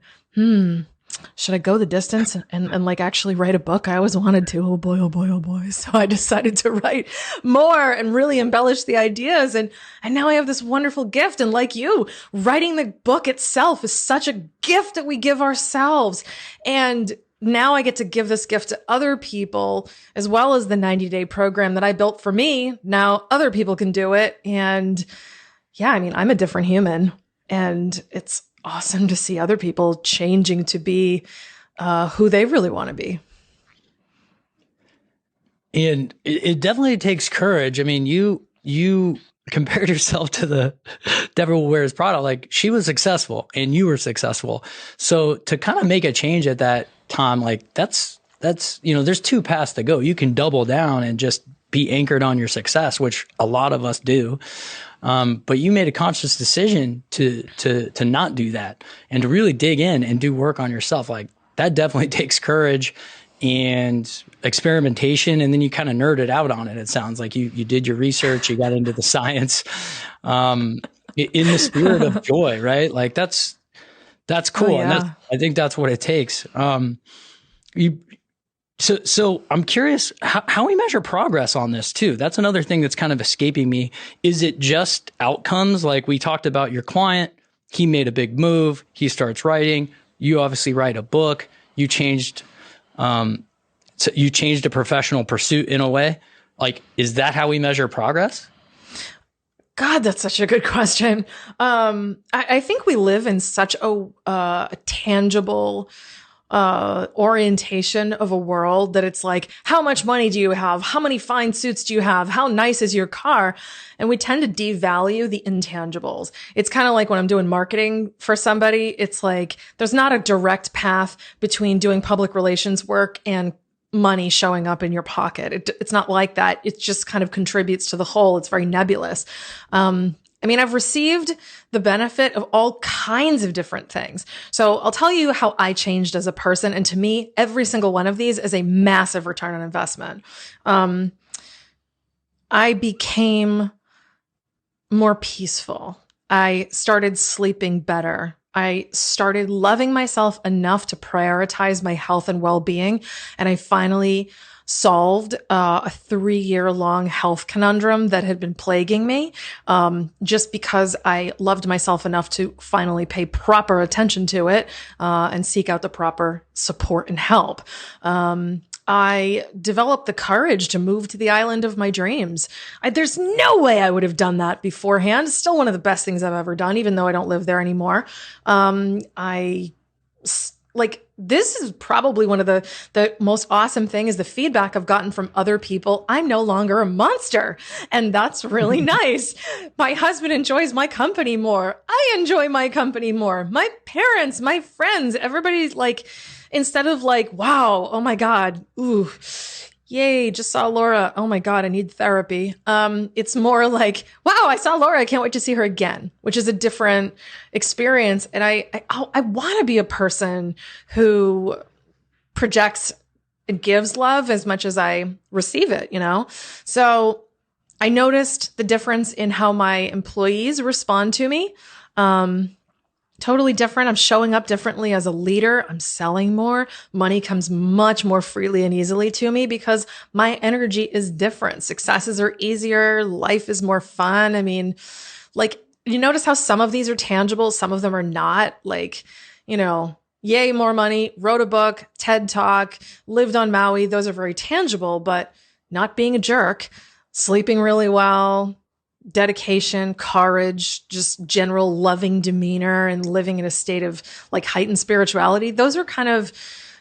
Should I go the distance and like actually write a book? I always wanted to. Oh boy, oh boy, oh boy. So I decided to write more and really embellish the ideas. And now I have this wonderful gift. And like you, writing the book itself is such a gift that we give ourselves. And now I get to give this gift to other people, as well as the 90-day program that I built for me. Now other people can do it. And yeah, I mean, I'm a different human, and it's awesome to see other people changing to be who they really want to be. And it definitely takes courage. I mean, you compared yourself to the Devil Wears Prada. Like, she was successful and you were successful. So to kind of make a change at that time, like that's, there's two paths to go. You can double down and just be anchored on your success, which a lot of us do. But you made a conscious decision to not do that and to really dig in and do work on yourself. Like, that definitely takes courage and experimentation. And then you kind of nerded out on it. It sounds like you did your research, you got into the science, in the spirit of joy, right? Like that's cool. Oh, yeah. And I think that's what it takes. So I'm curious how we measure progress on this too. That's another thing that's kind of escaping me. Is it just outcomes? Like we talked about your client, he made a big move, he starts writing, you obviously write a book, you changed a professional pursuit in a way. Like, is that how we measure progress? God, that's such a good question. I think we live in such a tangible orientation of a world that it's like, how much money do you have? How many fine suits do you have? How nice is your car? And we tend to devalue the intangibles. It's kind of like when I'm doing marketing for somebody, it's like, there's not a direct path between doing public relations work and money showing up in your pocket. It's not like that. It just kind of contributes to the whole. It's very nebulous. I mean, I've received the benefit of all kinds of different things. So I'll tell you how I changed as a person. And to me, every single one of these is a massive return on investment. I became more peaceful. I started sleeping better. I started loving myself enough to prioritize my health and well-being. And I finally solved a 3-year-long health conundrum that had been plaguing me, just because I loved myself enough to finally pay proper attention to it and seek out the proper support and help. I developed the courage to move to the island of my dreams. There's no way I would have done that beforehand. It's still one of the best things I've ever done, even though I don't live there anymore. I like, this is probably one of the most awesome thing is the feedback I've gotten from other people. I'm no longer a monster. And that's really nice. My husband enjoys my company more. I enjoy my company more. My parents, my friends, everybody's like, instead of like, wow, oh my God, ooh, yay, just saw Laura. Oh my God, I need therapy. It's more like, wow, I saw Laura. I can't wait to see her again, which is a different experience. And I want to be a person who projects and gives love as much as I receive it, you know? So I noticed the difference in how my employees respond to me. Totally different. I'm showing up differently as a leader. I'm selling more. Money comes much more freely and easily to me because my energy is different. Successes are easier. Life is more fun. I mean, like, you notice how some of these are tangible, some of them are not. Like, you know, yay, more money, wrote a book, TED Talk, lived on Maui. Those are very tangible, but not being a jerk, sleeping really well, dedication, courage, just general loving demeanor and living in a state of like heightened spirituality. Those are kind of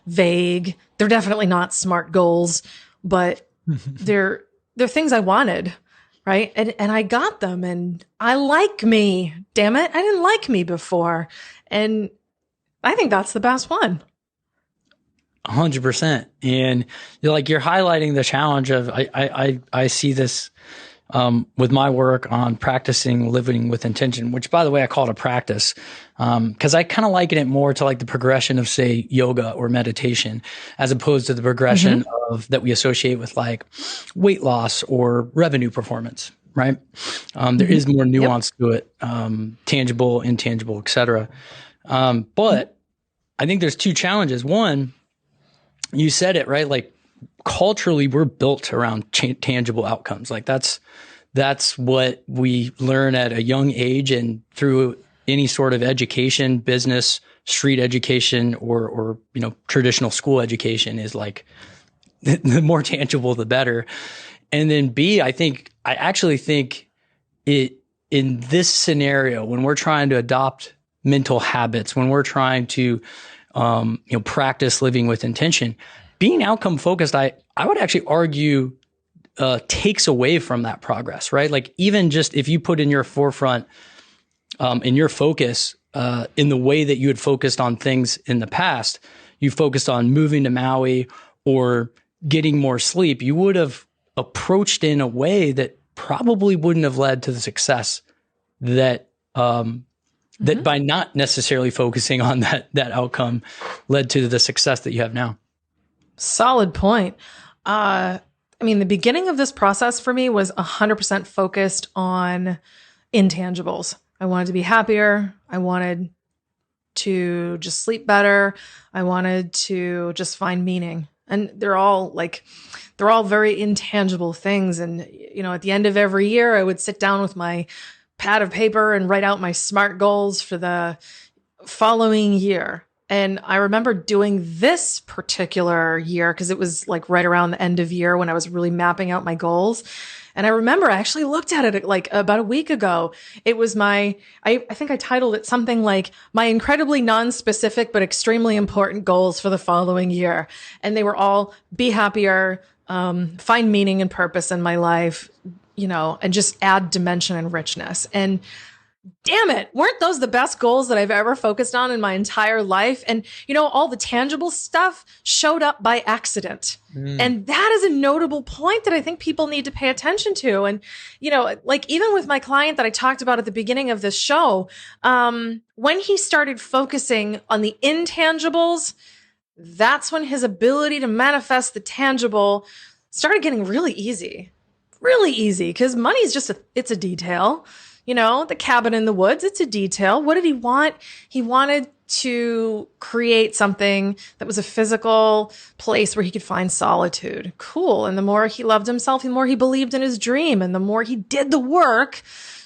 vague. They're definitely not SMART goals, but they're things I wanted, right? And I got them and I like me. Damn it. I didn't like me before. And I think that's the best one. 100%. And you're highlighting the challenge of, I see this with my work on practicing living with intention, which by the way, I call it a practice. Cause I kind of liken it more to like the progression of say yoga or meditation, as opposed to the progression of that we associate with like weight loss or revenue performance, right? There is more nuance to it, tangible, intangible, et cetera. But I think there's two challenges. One, you said it, right? Like culturally, we're built around tangible outcomes. Like that's what we learn at a young age and through any sort of education, business, street education, or you know, traditional school education is like the more tangible, the better. And then B, I actually think it in this scenario, when we're trying to adopt mental habits, when we're trying to practice living with intention, being outcome focused, I would actually argue takes away from that progress, right? Like even just if you put in your forefront, in your focus, in the way that you had focused on things in the past, you focused on moving to Maui or getting more sleep, you would have approached in a way that probably wouldn't have led to the success that that by not necessarily focusing on that outcome led to the success that you have now. Solid point. I mean, the beginning of this process for me was 100% focused on intangibles. I wanted to be happier. I wanted to just sleep better. I wanted to just find meaning. And they're all very intangible things. And, you know, at the end of every year, I would sit down with my pad of paper and write out my SMART goals for the following year. And I remember doing this particular year because it was like right around the end of year when I was really mapping out my goals. And I remember I actually looked at it like about a week ago. It was I think I titled it something like my incredibly non-specific but extremely important goals for the following year. And they were all be happier, find meaning and purpose in my life, you know, and just add dimension and richness. And damn it, weren't those the best goals that I've ever focused on in my entire life? And, you know, all the tangible stuff showed up by accident. And that is a notable point that I think people need to pay attention to. And, you know, like even with my client that I talked about at the beginning of this show, when he started focusing on the intangibles, that's when his ability to manifest the tangible started getting really easy, because money's just it's a detail. You know, the cabin in the woods, it's a detail. What did he want? He wanted to create something that was a physical place where he could find solitude. Cool. And the more he loved himself, the more he believed in his dream, and the more he did the work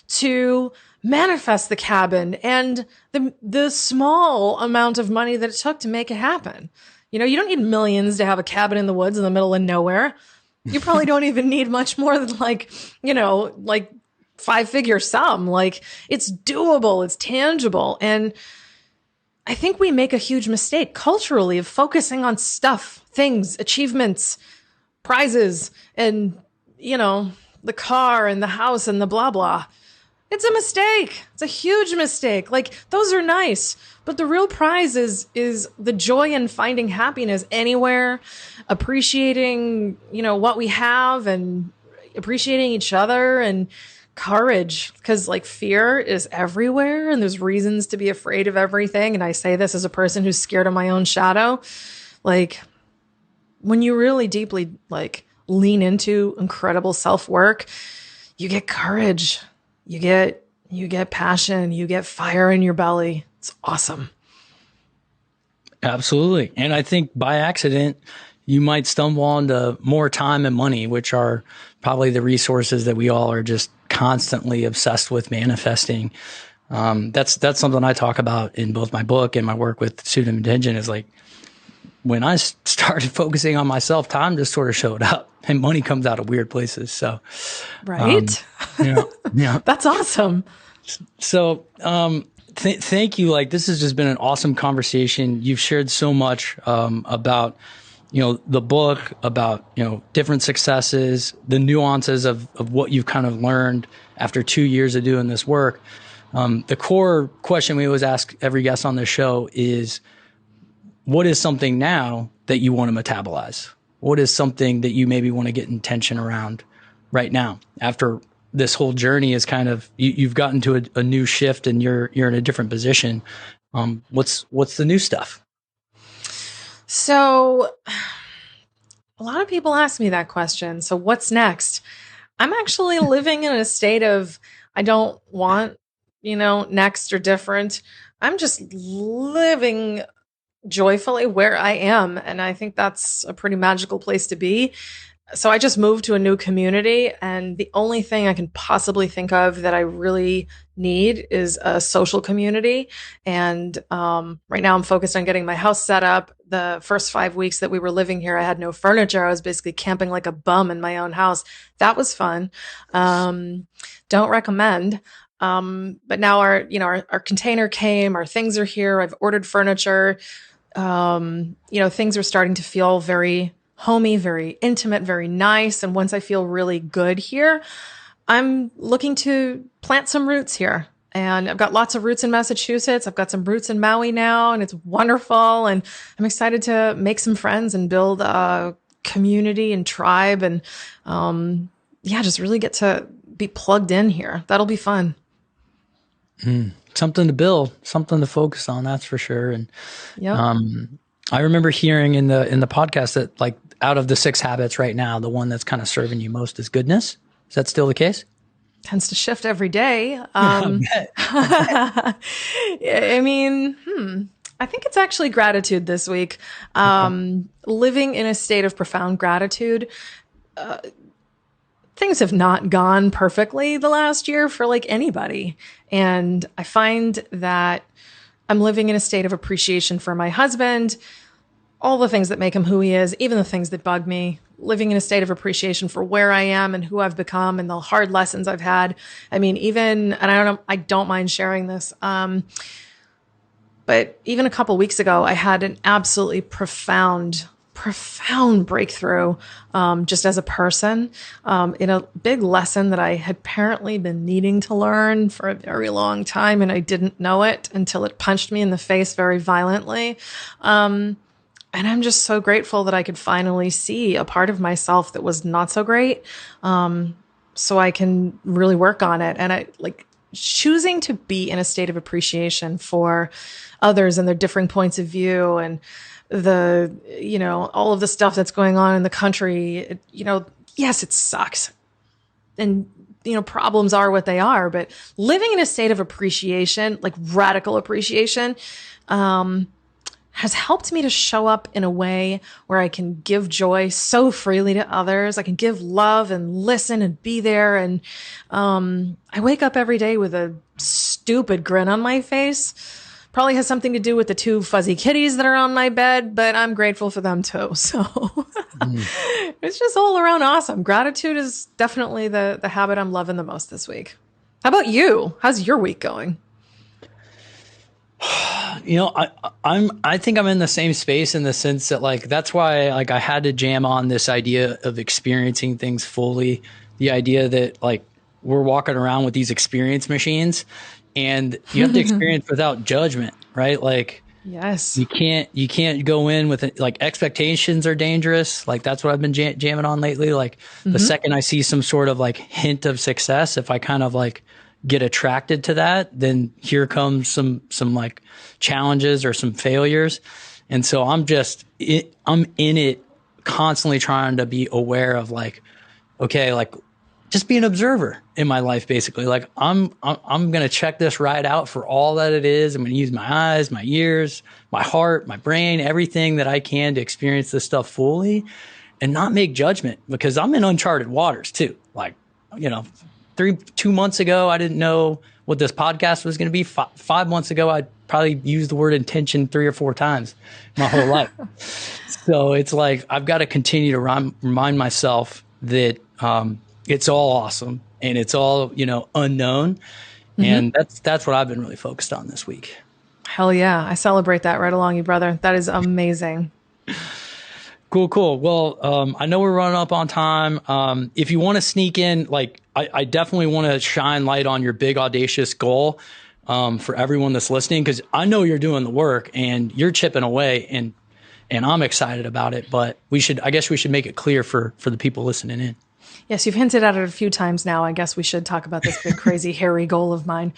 to manifest the cabin and the small amount of money that it took to make it happen. You know, you don't need millions to have a cabin in the woods in the middle of nowhere. You probably don't even need much more than like 5-figure sum. Like it's doable, it's tangible. And I think we make a huge mistake culturally of focusing on stuff, things, achievements, prizes, and, the car and the house and the blah, blah. It's a mistake. It's a huge mistake. Like, those are nice. But the real prize is the joy in finding happiness anywhere, appreciating, what we have and appreciating each other, and courage. Because like fear is everywhere and there's reasons to be afraid of everything. And I say this as a person who's scared of my own shadow. Like, when you really deeply lean into incredible self-work, you get courage. You get passion, you get fire in your belly. It's awesome. Absolutely. And I think by accident, you might stumble onto more time and money, which are probably the resources that we all are just constantly obsessed with manifesting. That's something I talk about in both my book and my work with Student of Intention. Is like, when I started focusing on myself, time just sort of showed up, and money comes out of weird places. So, right. Yeah. That's awesome. So, thank you. Like, this has just been an awesome conversation. You've shared so much, about, the book, about, different successes, the nuances of what you've kind of learned after 2 years of doing this work. The core question we always ask every guest on this show is, what is something now that you want to metabolize? What is something that you maybe want to get intention around right now after this whole journey is kind of, you've gotten to a new shift and you're in a different position. What's the new stuff? So a lot of people ask me that question. So what's next? I'm actually living in a state of, I don't want, next or different. I'm just living joyfully where I am. And I think that's a pretty magical place to be. So I just moved to a new community, and the only thing I can possibly think of that I really need is a social community. And right now I'm focused on getting my house set up. The first 5 weeks that we were living here, I had no furniture. I was basically camping like a bum in my own house. That was fun. Don't recommend. But now our container came, our things are here. I've ordered furniture. Things are starting to feel very homey, very intimate, very nice. And once I feel really good here, I'm looking to plant some roots here. And I've got lots of roots in Massachusetts. I've got some roots in Maui now, and it's wonderful. And I'm excited to make some friends and build a community and tribe, and just really get to be plugged in here. That'll be fun. Something to build, something to focus on. That's for sure. And yep. I remember hearing in the podcast that, like, out of the 6 habits right now, the one that's kind of serving you most is goodness. Is that still the case? Tends to shift every day. I mean, I think it's actually gratitude this week. Living in a state of profound gratitude. Things have not gone perfectly the last year for like anybody. And I find that I'm living in a state of appreciation for my husband, all the things that make him who he is, even the things that bug me, living in a state of appreciation for where I am and who I've become and the hard lessons I've had. I mean, I don't mind sharing this. But even a couple weeks ago, I had an absolutely profound breakthrough, just as a person, in a big lesson that I had apparently been needing to learn for a very long time. And I didn't know it until it punched me in the face very violently. And I'm just so grateful that I could finally see a part of myself that was not so great. So I can really work on it. And I choosing to be in a state of appreciation for others and their differing points of view, and all of the stuff that's going on in the country. Yes, it sucks. And, problems are what they are, but living in a state of appreciation, like radical appreciation, has helped me to show up in a way where I can give joy so freely to others. I can give love and listen and be there. And I wake up every day with a stupid grin on my face. Probably has something to do with the 2 fuzzy kitties that are on my bed, but I'm grateful for them too. So It's just all around awesome. Gratitude is definitely the habit I'm loving the most this week. How about you? How's your week going? I think I'm in the same space in the sense that like that's why like I had to jam on this idea of experiencing things fully. The idea that like we're walking around with these experience machines and you have to experience without judgment, right? Like Yes. you can't go in with it, like expectations are dangerous. Like that's what I've been jamming on lately. Like the second I see some sort of like hint of success, if I kind of like get attracted to that, then here comes some like challenges or some failures. And so I'm in it constantly trying to be aware of like, okay, like just be an observer in my life, basically. Like I'm going to check this ride out for all that it is. I'm going to use my eyes, my ears, my heart, my brain, everything that I can to experience this stuff fully and not make judgment, because I'm in uncharted waters too. Like, 2 months ago, I didn't know what this podcast was going to be. 5 months ago, I probably used the word intention 3 or 4 times my whole life. So it's like, I've got to continue to remind myself that, it's all awesome and it's all, unknown. And that's what I've been really focused on this week. Hell yeah. I celebrate that right along you, brother. That is amazing. Cool. Well, I know we're running up on time. If you want to sneak in, like, I definitely want to shine light on your big audacious goal, for everyone that's listening, because I know you're doing the work and you're chipping away and I'm excited about it, but I guess we should make it clear for the people listening in. Yes, you've hinted at it a few times now. I guess we should talk about this big, crazy, hairy goal of mine.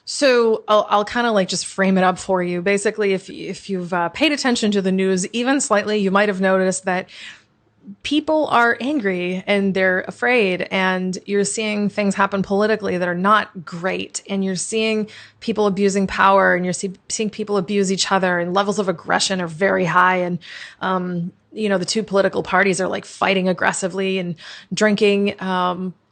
So I'll kind of like just frame it up for you. Basically, if you've paid attention to the news even slightly, you might have noticed that people are angry and they're afraid, and you're seeing things happen politically that are not great, and you're seeing people abusing power, and you're seeing people abuse each other, and levels of aggression are very high, and the two political parties are like fighting aggressively, and drinking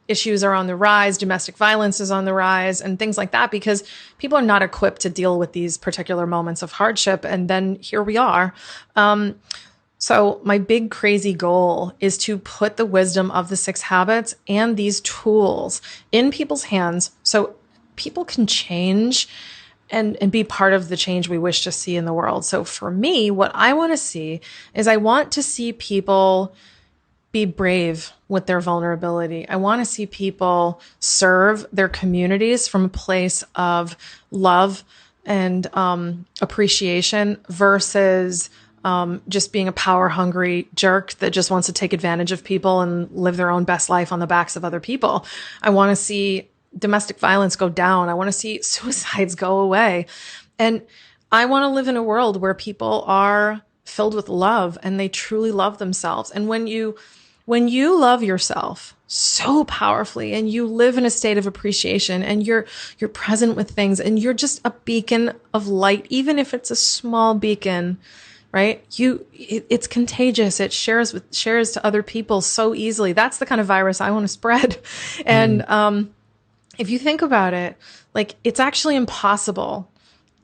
issues are on the rise, domestic violence is on the rise, and things like that, because people are not equipped to deal with these particular moments of hardship. And then here we are. So my big crazy goal is to put the wisdom of the 6 habits and these tools in people's hands so people can change and be part of the change we wish to see in the world. So for me, what I want to see is I want to see people be brave with their vulnerability. I want to see people serve their communities from a place of love and appreciation versus just being a power hungry jerk that just wants to take advantage of people and live their own best life on the backs of other people. I want to see domestic violence go down. I want to see suicides go away. And I want to live in a world where people are filled with love and they truly love themselves. And when you love yourself so powerfully and you live in a state of appreciation and you're present with things and you're just a beacon of light, even if it's a small beacon, right? It's contagious. It shares to other people so easily. That's the kind of virus I want to spread. And, if you think about it, like it's actually impossible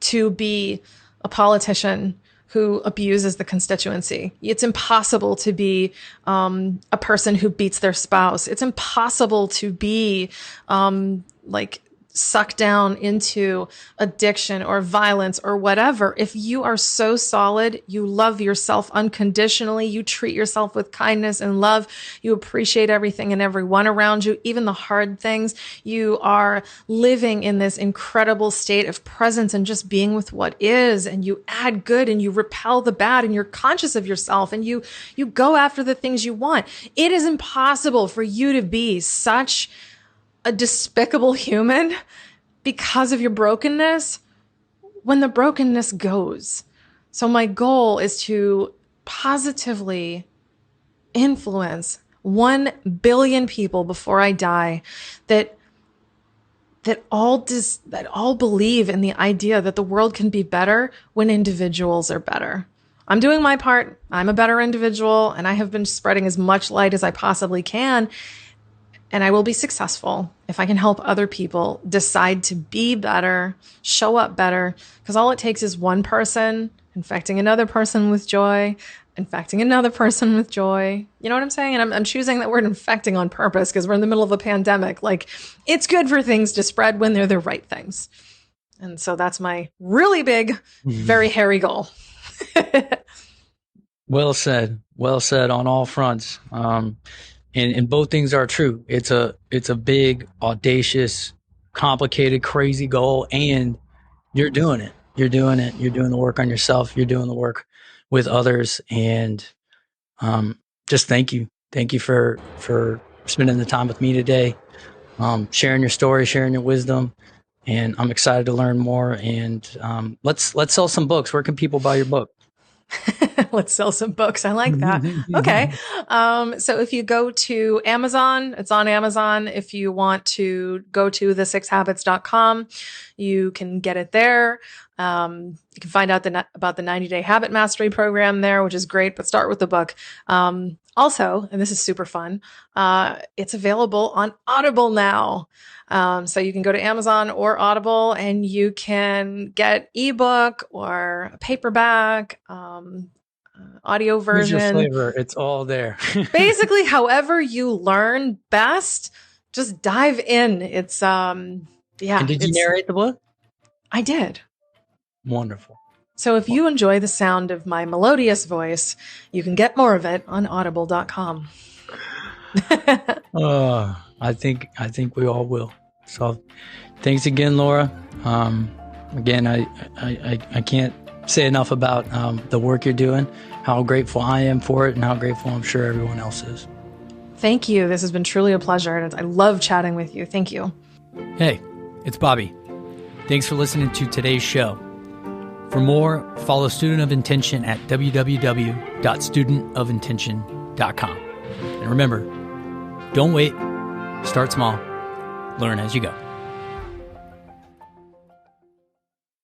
to be a politician who abuses the constituency. It's impossible to be a person who beats their spouse. It's impossible to be like sucked down into addiction or violence or whatever. If you are so solid, you love yourself unconditionally, you treat yourself with kindness and love, you appreciate everything and everyone around you, even the hard things, you are living in this incredible state of presence and just being with what is, and you add good and you repel the bad and you're conscious of yourself and you go after the things you want. It is impossible for you to be such a despicable human because of your brokenness when the brokenness goes. So my goal is to positively influence 1 billion people before I die that all believe in the idea that the world can be better when individuals are better. I'm doing my part. I'm a better individual, and I have been spreading as much light as I possibly can. And I will be successful if I can help other people decide to be better, show up better, because all it takes is one person infecting another person with joy, infecting another person with joy. You know what I'm saying? And I'm choosing that word infecting on purpose because we're in the middle of a pandemic. Like, it's good for things to spread when they're the right things. And so that's my really big, very hairy goal. Well said. Well said on all fronts. And both things are true. It's a big, audacious, complicated, crazy goal, and you're doing it. You're doing it. You're doing the work on yourself. You're doing the work with others. And just thank you. Thank you for spending the time with me today, sharing your story, sharing your wisdom. And I'm excited to learn more. And let's sell some books. Where can people buy your book? Let's sell some books. I like that. Okay. So if you go to Amazon, it's on Amazon. If you want to go to the6habits.com, you can get it there. You can find out about the 90-day habit mastery program there, which is great, but start with the book. Also, and this is super fun, it's available on Audible now. So you can go to Amazon or Audible and you can get ebook or a paperback, audio version. Use your flavor. It's all there. Basically, however you learn best, just dive in. It's, yeah. And did you narrate the book? I did. Wonderful. So if you enjoy the sound of my melodious voice, you can get more of it on audible.com. I think we all will. So thanks again, Laura. Again, I can't say enough about the work you're doing, how grateful I am for it, and how grateful I'm sure everyone else is. Thank you. This has been truly a pleasure, and I love chatting with you. Thank you. Hey, it's Bobby. Thanks for listening to today's show. For more, follow Student of Intention at www.studentofintention.com. And remember, don't wait, start small, learn as you go.